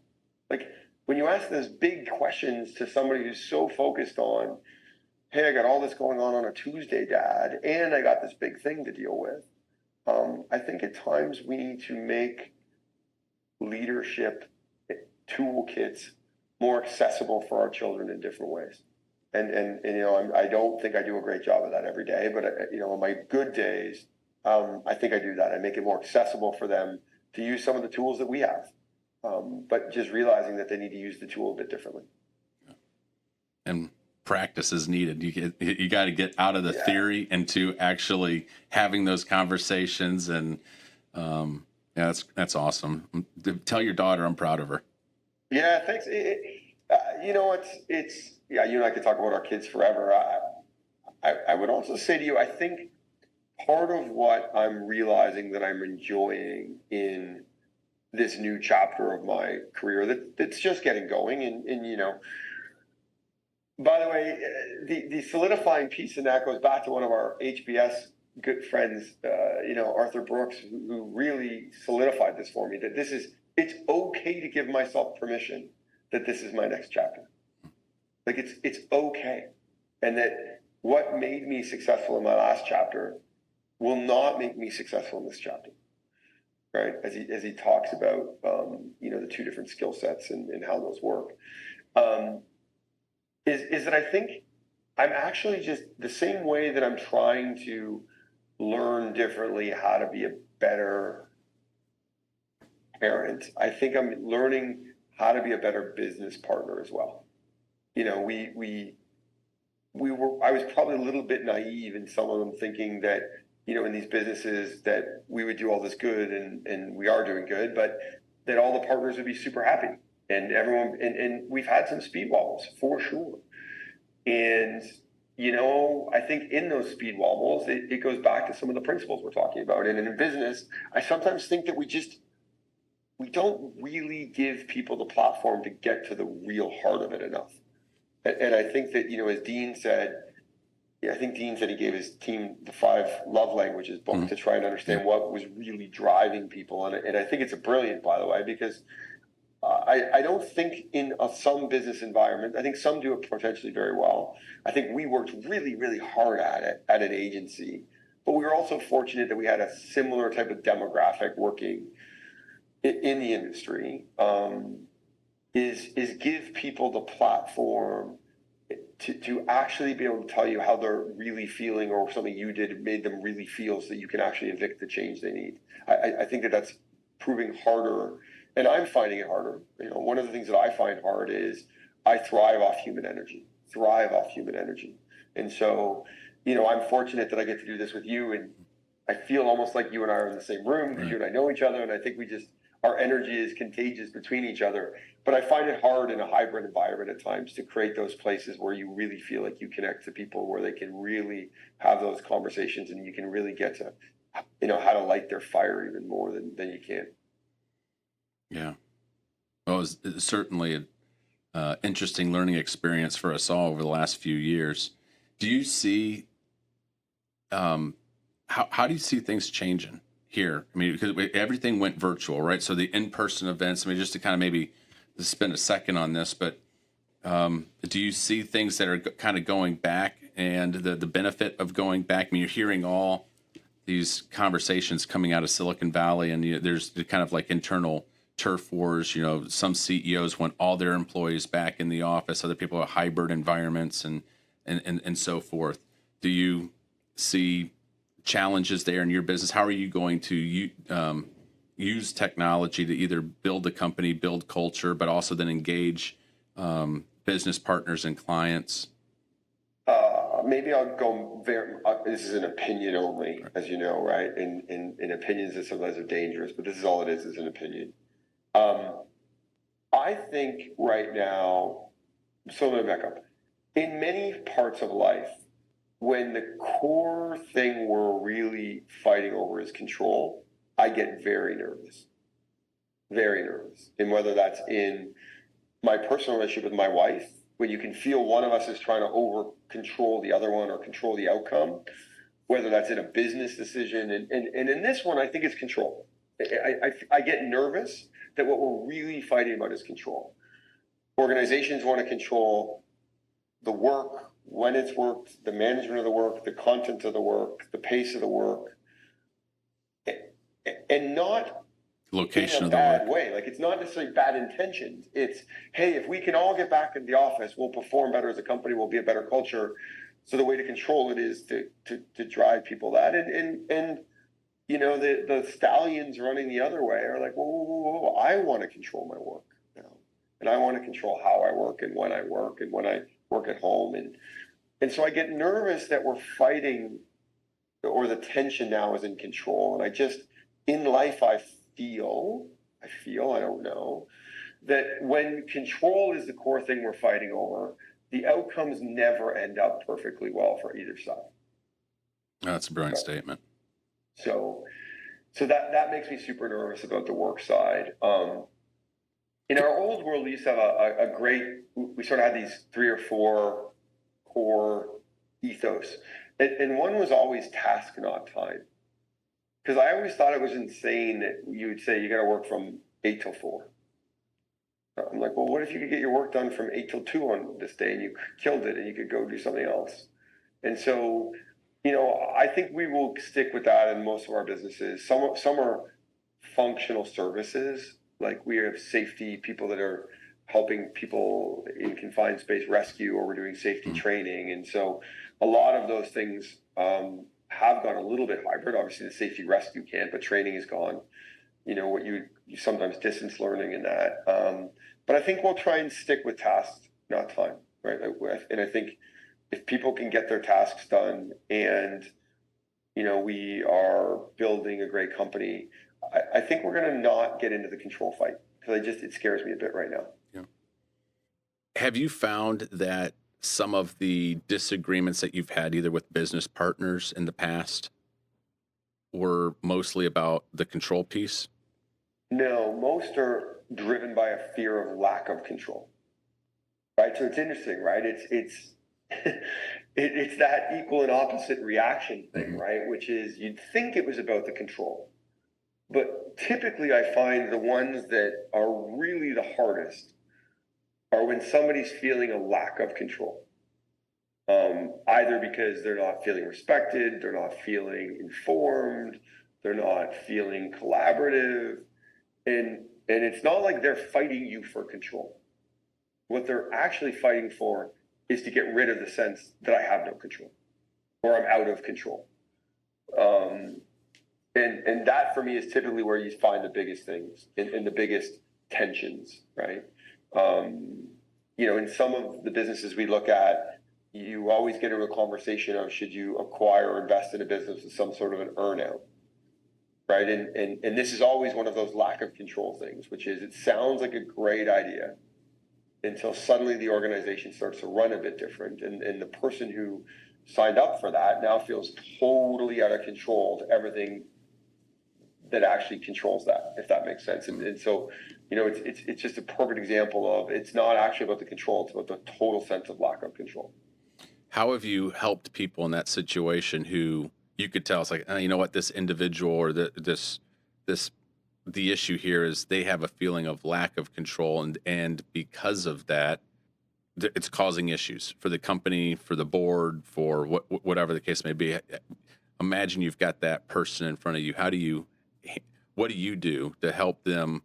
Like, when you ask those big questions to somebody who's so focused on, hey, I got all this going on a Tuesday, Dad, and I got this big thing to deal with. I think at times we need to make leadership toolkits more accessible for our children in different ways. And I don't think I do a great job of that every day, but on my good days, I think I do that. I make it more accessible for them to use some of the tools that we have. But just realizing that they need to use the tool a bit differently. And practice is needed. You got to get out of the theory into actually having those conversations. And that's awesome. Tell your daughter I'm proud of her. Yeah, thanks. It's you and I could talk about our kids forever. I would also say to you, I think part of what I'm realizing that I'm enjoying in this new chapter of my career that's just getting going, and by the way, the solidifying piece in that goes back to one of our HBS good friends, Arthur Brooks, who really solidified this for me, that it's okay to give myself permission that this is my next chapter. Like it's okay. And that what made me successful in my last chapter will not make me successful in this chapter. Right? As he talks about, the two different skill sets and how those work. Is that I think I'm actually just the same way that I'm trying to learn differently how to be a better parent. I think I'm learning how to be a better business partner as well. I was probably a little bit naive in some of them, thinking that, in these businesses that we would do all this good, and we are doing good, but that all the partners would be super happy, and everyone, and we've had some speed wobbles for sure. And, I think in those speed wobbles, it goes back to some of the principles we're talking about. And in business, I sometimes think that we don't really give people the platform to get to the real heart of it enough. And I think that, as Dean said, I think Dean said he gave his team the 5 love languages book to try and understand what was really driving people. And I think it's a brilliant, by the way, because I don't think in some business environment, I think some do it potentially very well. I think we worked really, really hard at it at an agency, but we were also fortunate that we had a similar type of demographic working in the industry, is give people the platform to actually be able to tell you how they're really feeling, or something you did made them really feel, so that you can actually evict the change they need. I think that's proving harder, and I'm finding it harder. One of the things that I find hard is I thrive off human energy. And so, I'm fortunate that I get to do this with you, and I feel almost like you and I are in the same room, because you and I know each other, and I think our energy is contagious between each other. But I find it hard in a hybrid environment at times to create those places where you really feel like you connect to people, where they can really have those conversations, and you can really get to, how to light their fire even more than you can. Yeah. Well, it was certainly an interesting learning experience for us all over the last few years. Do you see, how do you see things changing here? I mean, because everything went virtual, right? So the in-person events, just to kind of maybe spend a second on this, but Do you see things that are kind of going back and the benefit of going back? I mean, you're hearing all these conversations coming out of Silicon Valley, and there's kind of like internal turf wars. Some CEOs want all their employees back in the office, other people have hybrid environments and so forth. Do you see challenges there in your business? How are you going to use technology to either build the company, build culture, but also then engage business partners and clients? Maybe I'll go this is an opinion only, as you know, right? And opinions that sometimes are dangerous, but this is all it is an opinion. I think right now, so let me back up. In many parts of life, when the core thing we're really fighting over is control, I get very nervous. Very nervous. And whether that's in my personal relationship with my wife, when you can feel one of us is trying to over control the other one or control the outcome, whether that's in a business decision. And in this one, I think it's control. I get nervous that what we're really fighting about is control. Organizations want to control the work, when it's worked, the management of the work, the content of the work, the pace of the work, and not location in a of the bad work. way. Like, it's not necessarily bad intentions. It's, hey, if we can all get back in the office, we'll perform better as a company, we'll be a better culture. So the way to control it is to drive people that. And the stallions running the other way are like, whoa, I want to control my work now. And I want to control how I work and when I work at home. And so I get nervous that we're fighting, or the tension now is in control. And in life, I feel, I don't know, that when control is the core thing we're fighting over, the outcomes never end up perfectly well for either side. That's a brilliant statement. So that makes me super nervous about the work side. In our old world, we used to have we sort of had these 3 or 4 core ethos. And one was always task, not time. Because I always thought it was insane that you would say you got to work from 8 till 4. I'm like, well, what if you could get your work done from 8 till 2 on this day and you killed it and you could go do something else? And so, I think we will stick with that in most of our businesses. Some are functional services, like we have safety people that are helping people in confined space rescue, or we're doing safety training. And so a lot of those things have gone a little bit hybrid. Obviously, the safety rescue can't, but training is gone. What you sometimes distance learning in that. But I think we'll try and stick with tasks, not time, right? And I think if people can get their tasks done and, we are building a great company, I think we're going to not get into the control fight, because it scares me a bit right now. Yeah. Have you found that some of the disagreements that you've had either with business partners in the past were mostly about the control piece? No, most are driven by a fear of lack of control. Right? So it's interesting, right? It's it's that equal and opposite reaction thing, right? Which is, you'd think it was about the control. But typically I find the ones that are really the hardest are when somebody's feeling a lack of control. Either because they're not feeling respected, they're not feeling informed, they're not feeling collaborative. And it's not like they're fighting you for control. What they're actually fighting for is to get rid of the sense that I have no control, or I'm out of control. And that for me is typically where you find the biggest things and the biggest tensions, right? In some of the businesses we look at, you always get into a conversation of, should you acquire or invest in a business with some sort of an earn-out, right? And this is always one of those lack of control things, which is, it sounds like a great idea until suddenly the organization starts to run a bit different. And the person who signed up for that now feels totally out of control to everything that actually controls that, if that makes sense. And so, it's just a perfect example of, it's not actually about the control, it's about the total sense of lack of control. How have you helped people in that situation who you could tell it's like, you know what, this individual or the issue here is they have a feeling of lack of control, and because of that, it's causing issues for the company, for the board, for whatever the case may be. Imagine you've got that person in front of you. What do you do to help them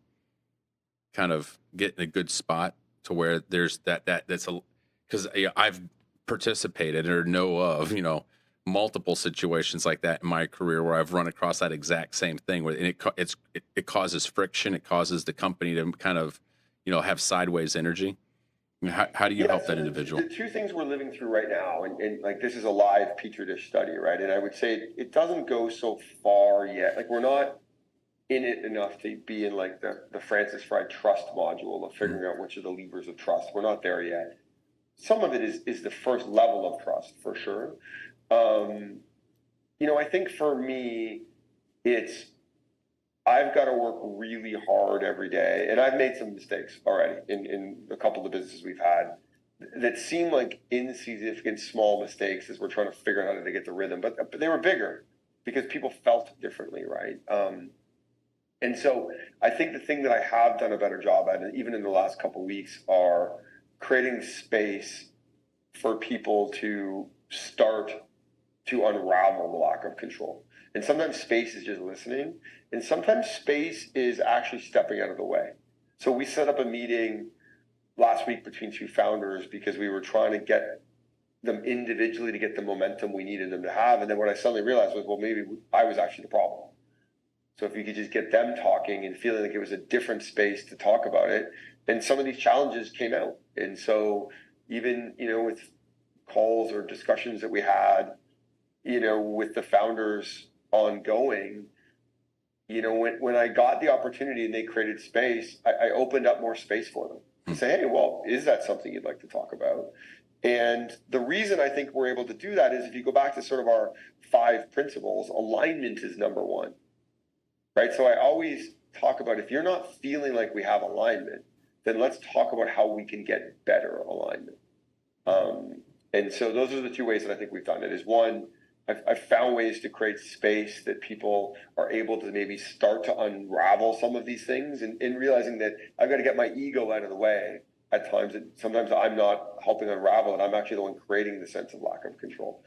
kind of get in a good spot to where there's that's a, because I've participated or know of, multiple situations like that in my career where I've run across that exact same thing where it causes friction. It causes the company to kind of, have sideways energy. How do you help that individual? The two things we're living through right now, and like this is a live Petri dish study, right? And I would say it doesn't go so far yet. Like we're not in it enough to be in like the Francis Fry trust module of figuring out which are the levers of trust. We're not there yet. Some of it is the first level of trust for sure. I think for me, I've got to work really hard every day. And I've made some mistakes already in a couple of the businesses we've had that seem like insignificant small mistakes as we're trying to figure out how to get the rhythm. But they were bigger because people felt differently, right? And so I think the thing that I have done a better job at, and even in the last couple of weeks, are creating space for people to start to unravel the lack of control. And sometimes space is just listening, and sometimes space is actually stepping out of the way. So we set up a meeting last week between two founders because we were trying to get them individually to get the momentum we needed them to have. And then what I suddenly realized was, well, maybe I was actually the problem. So if you could just get them talking and feeling like it was a different space to talk about it, then some of these challenges came out. And so even, with calls or discussions that we had, with the founders ongoing, when I got the opportunity and they created space, I opened up more space for them to say, hey, well, is that something you'd like to talk about? And the reason I think we're able to do that is if you go back to sort of our 5 principles, alignment is number 1, right? So I always talk about if you're not feeling like we have alignment, then let's talk about how we can get better alignment. And so those are the 2 ways that I think we've done it. Is one, I've found ways to create space that people are able to maybe start to unravel some of these things and realizing that I've got to get my ego out of the way at times. And sometimes I'm not helping unravel it. I'm actually the one creating the sense of lack of control.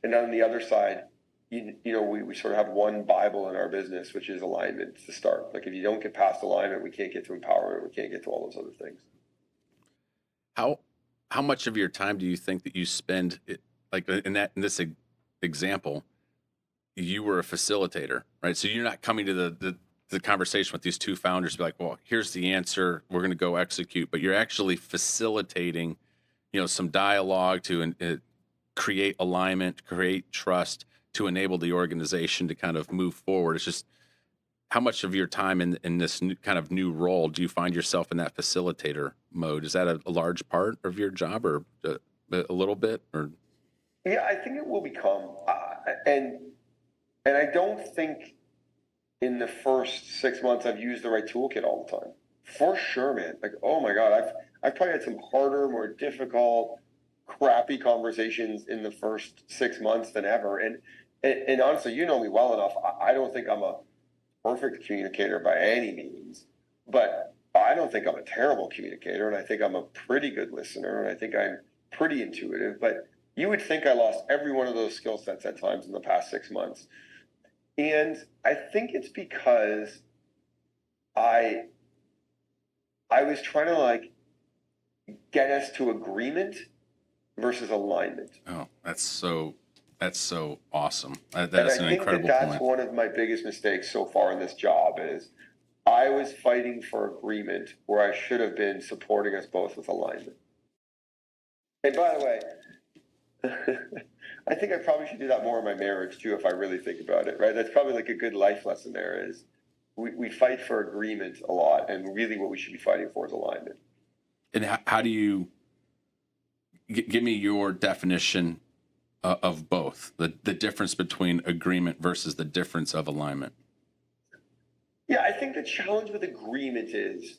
And on the other side, we sort of have one Bible in our business, which is alignment. It's the start. Like if you don't get past alignment, we can't get to empowerment. We can't get to all those other things. How much of your time do you think that you spend like in this example, you were a facilitator, right? So you're not coming to the conversation with these 2 founders to be like, well, here's the answer, we're going to go execute, but you're actually facilitating, some dialogue to create alignment, create trust, to enable the organization to kind of move forward. It's just how much of your time in this kind of new role do you find yourself in that facilitator mode? Is that a large part of your job, or a little bit, or? Yeah, I think it will become, and I don't think in the first 6 months I've used the right toolkit all the time. For sure, man. Like, oh my God, I've probably had some harder, more difficult, crappy conversations in the first 6 months than ever. And honestly, you know me well enough. I don't think I'm a perfect communicator by any means, but I don't think I'm a terrible communicator, and I think I'm a pretty good listener, and I think I'm pretty intuitive, but you would think I lost every one of those skill sets at times in the past 6 months. And I think it's because I was trying to get us to agreement versus alignment. Oh, that's so awesome. That's an incredible point. That's one of my biggest mistakes so far in this job is I was fighting for agreement where I should have been supporting us both with alignment. And by the way, I think I probably should do that more in my marriage too, if I really think about it, right? That's probably like a good life lesson there is we fight for agreement a lot, and really what we should be fighting for is alignment. And how do you give me your definition of both, the difference between agreement versus the difference of alignment? Yeah, I think the challenge with agreement is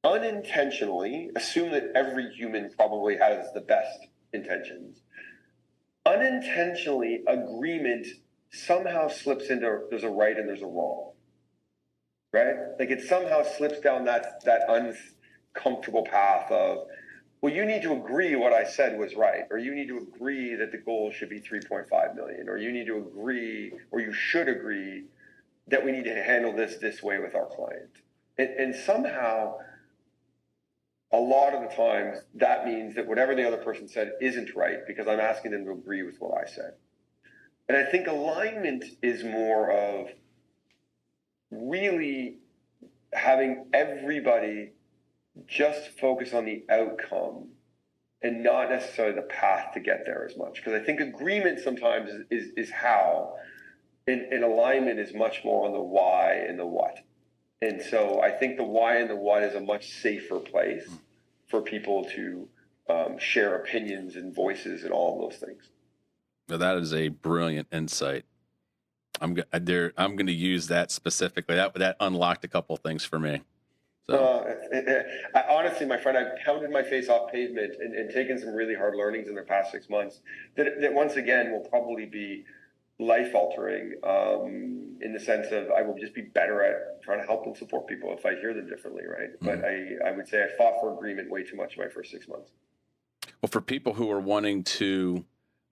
unintentionally assume that every human probably has the best intentions. Unintentionally, agreement somehow slips into there's a right and there's a wrong, right? Like it somehow slips down that uncomfortable path of well, you need to agree what I said was right, or you need to agree that the goal should be 3.5 million, or you need to agree, or you should agree that we need to handle this way with our client. And somehow, a lot of the times, that means that whatever the other person said isn't right because I'm asking them to agree with what I said. And I think alignment is more of really having everybody just focus on the outcome and not necessarily the path to get there as much. Because I think agreement sometimes is how, and alignment is much more on the why and the what. And so I think the why and the what is a much safer place for people to share opinions and voices and all of those things. Now, that is a brilliant insight. I'm going to use that specifically. That unlocked a couple of things for me. So. Honestly, my friend, I've pounded my face off pavement and taken some really hard learnings in the past 6 months that once again will probably be life altering in the sense of I will just be better at trying to help and support people if I hear them differently, right? Mm-hmm. But I would say I fought for agreement way too much in my first 6 months. Well, for people who are wanting to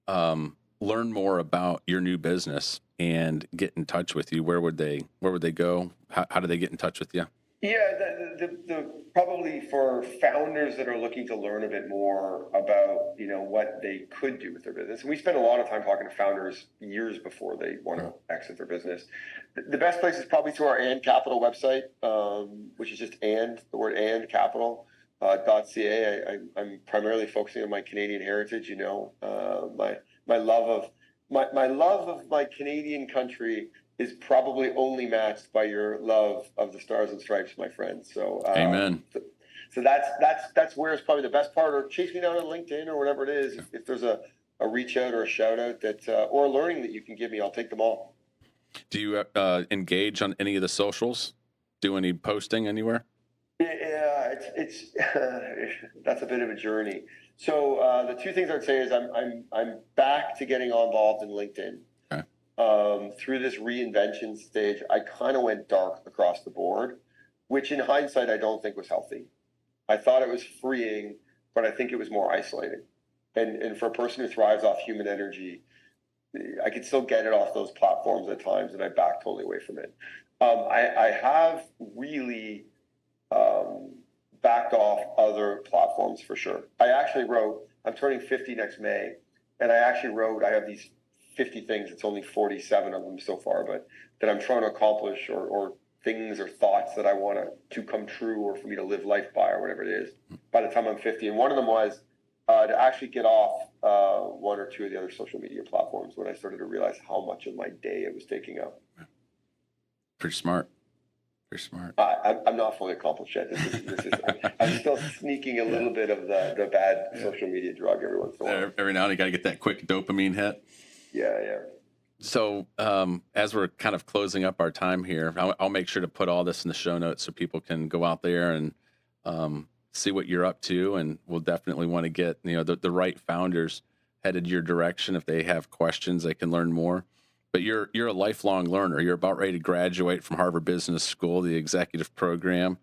learn more about your new business and get in touch with you, where would they go? How do they get in touch with you? Yeah, the probably for founders that are looking to learn a bit more about, what they could do with their business. And we spend a lot of time talking to founders years before they want to exit their business. The best place is probably through our AndCapital website, which is just the word AndCapital.ca. I'm primarily focusing on my Canadian heritage, my love of my Canadian country is probably only matched by your love of the Stars and Stripes, my friend. So, amen. So that's where it's probably the best part. Or chase me down on LinkedIn or whatever it is. If there's a reach out or a shout out that or a learning that you can give me, I'll take them all. Do you engage on any of the socials? Do any posting anywhere? Yeah, it's that's a bit of a journey. So the two things I'd say is I'm back to getting involved in LinkedIn. Through this reinvention stage, I kind of went dark across the board, which in hindsight, I don't think was healthy. I thought it was freeing, but I think it was more isolating. And for a person who thrives off human energy, I could still get it off those platforms at times, and I backed totally away from it. I have really backed off other platforms for sure. I actually wrote, I'm turning 50 next May, and I have these 50 things, it's only 47 of them so far, but that I'm trying to accomplish or things or thoughts that I want to come true or for me to live life by or whatever it is by the time I'm 50. And one of them was to actually get off one or two of the other social media platforms when I started to realize how much of my day it was taking up. Pretty smart. Pretty smart. I'm not fully accomplished yet. This is I'm still sneaking a little bit of the bad social media drug every once in a while. Every now and then you got to get that quick dopamine hit. Yeah. So as we're kind of closing up our time here, I'll make sure to put all this in the show notes so people can go out there and see what you're up to. And we'll definitely want to get the right founders headed your direction. If they have questions, they can learn more. But you're a lifelong learner. You're about ready to graduate from Harvard Business School, the executive program.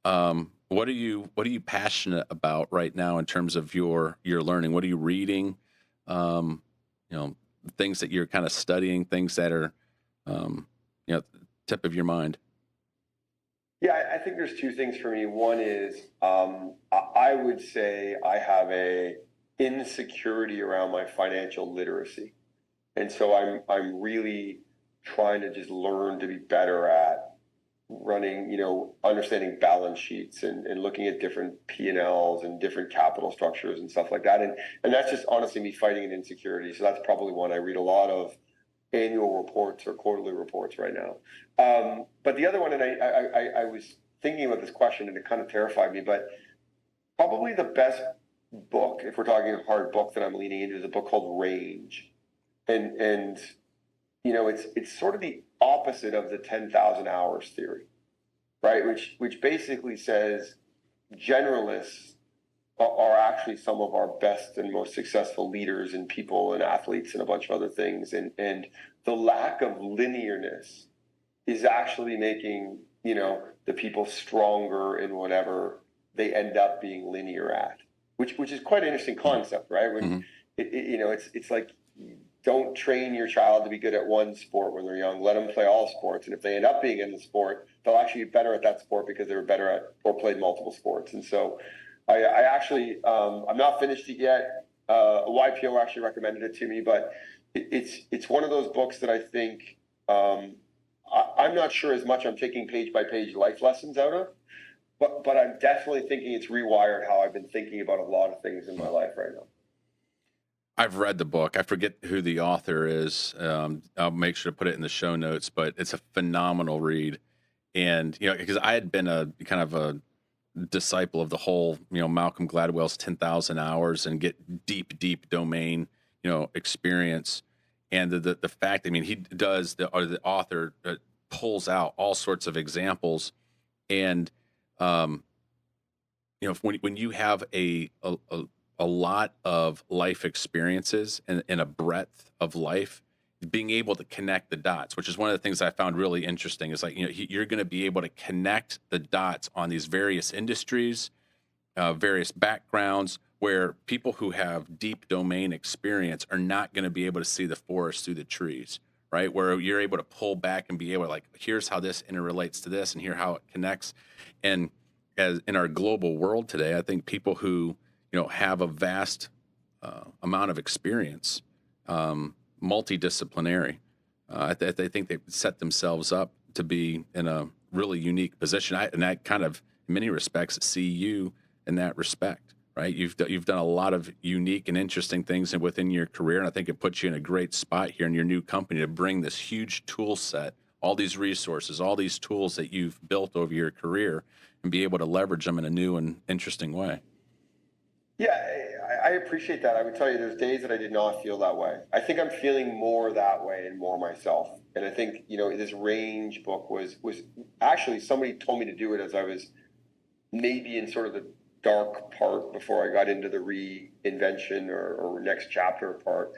What are you passionate about right now in terms of your learning? What are you reading? Things that you're kind of studying, things that are, tip of your mind. Yeah, I think there's two things for me. One is I would say I have a insecurity around my financial literacy. And so I'm really trying to just learn to be better at running, understanding balance sheets and looking at different P&Ls and different capital structures and stuff like that. And that's just honestly me fighting an insecurity. So that's probably one. I read a lot of annual reports or quarterly reports right now. But the other one, and I was thinking about this question and it kind of terrified me, but probably the best book, if we're talking a hard book that I'm leaning into, is a book called Range. And it's sort of the opposite of the 10,000 hours theory, right? Which basically says generalists are actually some of our best and most successful leaders and people and athletes and a bunch of other things. And the lack of linearness is actually making, the people stronger in whatever they end up being linear at. which is quite an interesting concept, right? When Mm-hmm. it's like, don't train your child to be good at one sport when they're young. Let them play all sports, and if they end up being in the sport, they'll actually be better at that sport because they were better at or played multiple sports. And so, I actually I'm not finished it yet. A YPO actually recommended it to me, but it's one of those books that I think I'm not sure as much I'm taking page by page life lessons out of, but I'm definitely thinking it's rewired how I've been thinking about a lot of things in my life right now. I've read the book. I forget who the author is. I'll make sure to put it in the show notes, but it's a phenomenal read. And, because I had been a kind of a disciple of the whole, Malcolm Gladwell's 10,000 hours and get deep domain, experience. And the fact, he does, the author pulls out all sorts of examples. And, when you have a lot of life experiences and a breadth of life, being able to connect the dots, which is one of the things I found really interesting, is like, you're going to be able to connect the dots on these various industries, various backgrounds, where people who have deep domain experience are not going to be able to see the forest through the trees, right? Where you're able to pull back and be able to, like, here's how this interrelates to this and here how it connects. And as in our global world today, I think people who, have a vast amount of experience, multidisciplinary, they think they've set themselves up to be in a really unique position. And I kind of, in many respects, see you in that respect, right? You've done a lot of unique and interesting things within your career, and I think it puts you in a great spot here in your new company to bring this huge tool set, all these resources, all these tools that you've built over your career, and be able to leverage them in a new and interesting way. Yeah, I appreciate that. I would tell you, there's days that I did not feel that way. I think I'm feeling more that way and more myself. And I think, this range book was actually, somebody told me to do it as I was maybe in sort of the dark part before I got into the reinvention or next chapter part.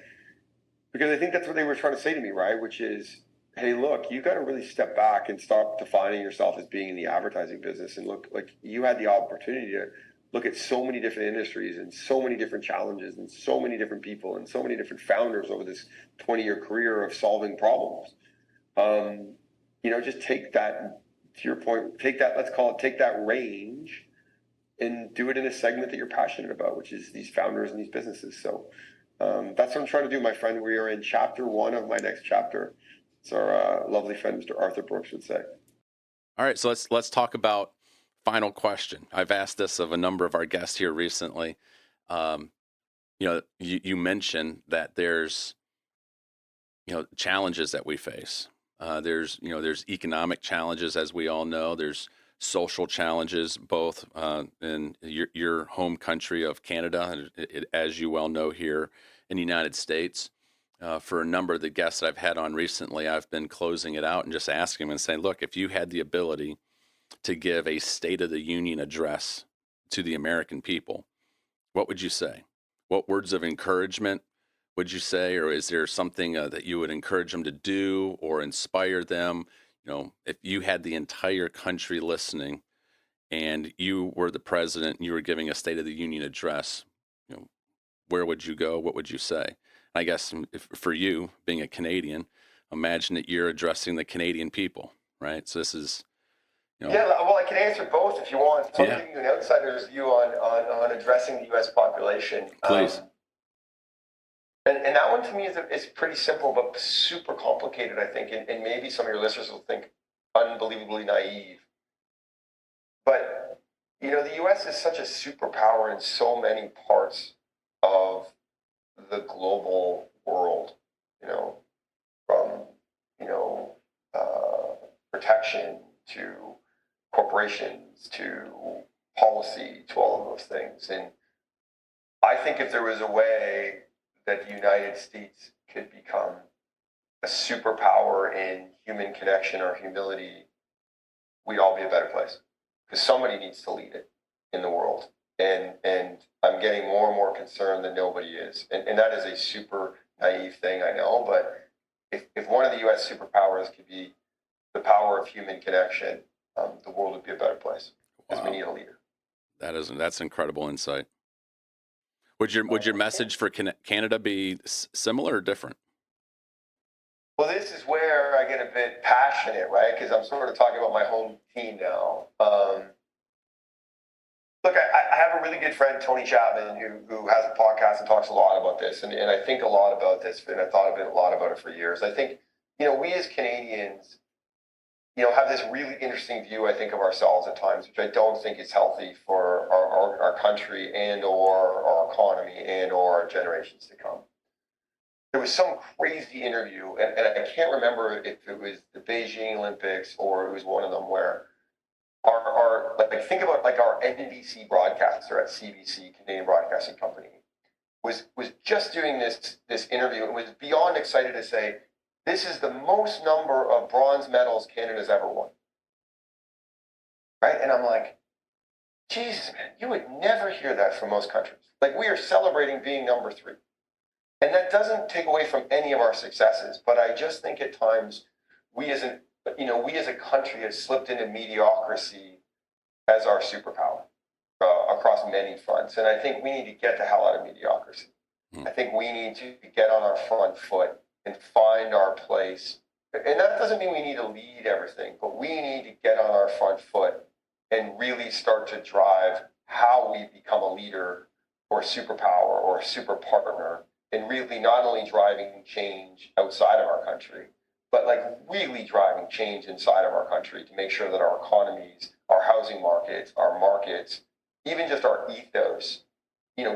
Because I think that's what they were trying to say to me, right? Which is, hey, look, you got to really step back and stop defining yourself as being in the advertising business, and look, like, you had the opportunity to look at so many different industries and so many different challenges and so many different people and so many different founders over this 20-year career of solving problems. Just take that, to your point, take that range and do it in a segment that you're passionate about, which is these founders and these businesses. So that's what I'm trying to do, my friend. We are in chapter 1 of my next chapter. As our lovely friend, Mr. Arthur Brooks, would say. All right, so let's talk about final question. I've asked this of a number of our guests here recently. You mentioned that there's challenges that we face. There's economic challenges, as we all know. There's social challenges, both in your home country of Canada, as you well know, here in the United States. For a number of the guests that I've had on recently, I've been closing it out and just asking them and saying, look, if you had the ability to give a State of the Union address to the American people, what would you say? What words of encouragement would you say, or is there something that you would encourage them to do or inspire them? If you had the entire country listening and you were the president and you were giving a State of the Union address, where would you go? What would you say? I guess for you, being a Canadian, imagine that you're addressing the Canadian people, right? So this is, Yeah, well, I can answer both if you want. So I'm giving you an outsider's view on addressing the U.S. population. Please. And that one to me is pretty simple, but super complicated, I think. And maybe some of your listeners will think unbelievably naive. But, the U.S. is such a superpower in so many parts of the global world, from, protection to corporations to policy to all of those things. And I think if there was a way that the United States could become a superpower in human connection or humility, we'd all be a better place, because somebody needs to lead it in the world. And I'm getting more and more concerned that nobody is. And that is a super naive thing, I know, but if one of the U.S. superpowers could be the power of human connection, the world would be a better place, because we need a leader. That's incredible insight. Would your message for Canada be similar or different? Well, this is where I get a bit passionate, right? Because I'm sort of talking about my home team now. Look, I have a really good friend, Tony Chapman, who has a podcast and talks a lot about this. And I think a lot about this, and I thought a lot about it for years. I think, we as Canadians, have this really interesting view, I think, of ourselves at times, which I don't think is healthy for our country and or our economy and or our generations to come. There was some crazy interview, and I can't remember if it was the Beijing Olympics or it was one of them where think about like our NBC broadcaster at CBC, Canadian Broadcasting Company, was just doing this interview and was beyond excited to say, this is the most number of bronze medals Canada's ever won. Right? And I'm like, Jesus, man, you would never hear that from most countries. Like, we are celebrating being number 3. And that doesn't take away from any of our successes, but I just think at times we as a country have slipped into mediocrity as our superpower across many fronts. And I think we need to get the hell out of mediocrity. I think we need to get on our front foot and find our place. And that doesn't mean we need to lead everything, but we need to get on our front foot and really start to drive how we become a leader or a superpower or a super partner, and really not only driving change outside of our country, but like really driving change inside of our country to make sure that our economies, our housing markets, our markets, even just our ethos,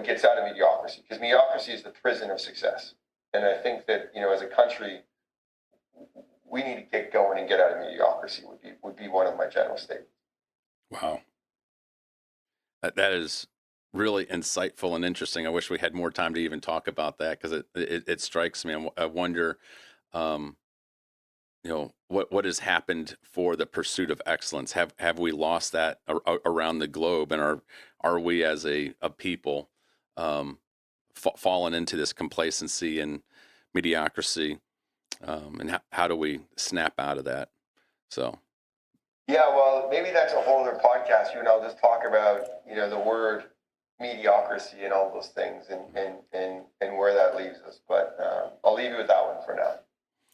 gets out of mediocrity, because mediocrity is the prison of success. And I think that, as a country, we need to get going and get out of mediocrity would be one of my general statements. Wow. That is really insightful and interesting. I wish we had more time to even talk about that, because it strikes me. I wonder, what has happened for the pursuit of excellence? Have we lost that around the globe, and are we as a people fallen into this complacency and mediocrity, and how do we snap out of that? So, yeah, well, maybe that's a whole other podcast. You and I'll just talk about the word mediocrity and all those things, and where that leaves us. But I'll leave you with that one for now.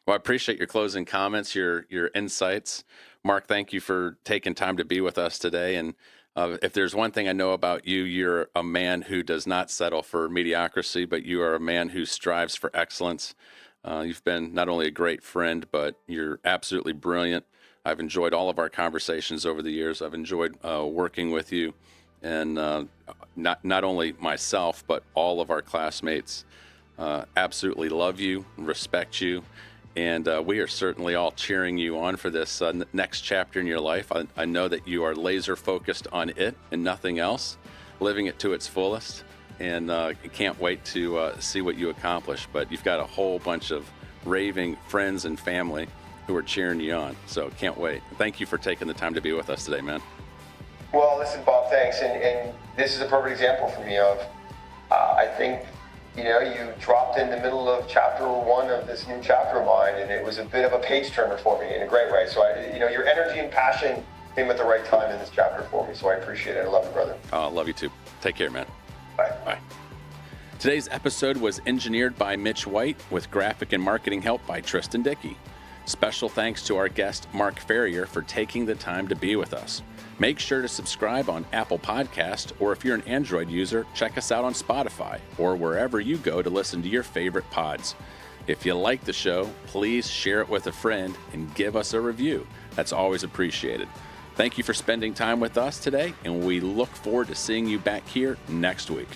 Well, I appreciate your closing comments, your insights. Mark, thank you for taking time to be with us today. And if there's one thing I know about you, you're a man who does not settle for mediocrity, but you are a man who strives for excellence. You've been not only a great friend, but you're absolutely brilliant. I've enjoyed all of our conversations over the years. I've enjoyed working with you, and not only myself, but all of our classmates absolutely love you, respect you. And we are certainly all cheering you on for this next chapter in your life. I know that you are laser focused on it and nothing else, living it to its fullest. And can't wait to see what you accomplish. But you've got a whole bunch of raving friends and family who are cheering you on. So can't wait. Thank you for taking the time to be with us today, man. Well, listen, Bob, thanks. And this is a perfect example for me of, I think, you dropped in the middle of chapter 1 of this new chapter of mine, and it was a bit of a page turner for me in a great way. So, your energy and passion came at the right time in this chapter for me. So I appreciate it. I love you, brother. I love you too. Take care, man. Bye. Bye. Today's episode was engineered by Mitch White with graphic and marketing help by Tristan Dickey. Special thanks to our guest, Mark Ferrier, for taking the time to be with us. Make sure to subscribe on Apple Podcast, or if you're an Android user, check us out on Spotify or wherever you go to listen to your favorite pods. If you like the show, please share it with a friend and give us a review. That's always appreciated. Thank you for spending time with us today, and we look forward to seeing you back here next week.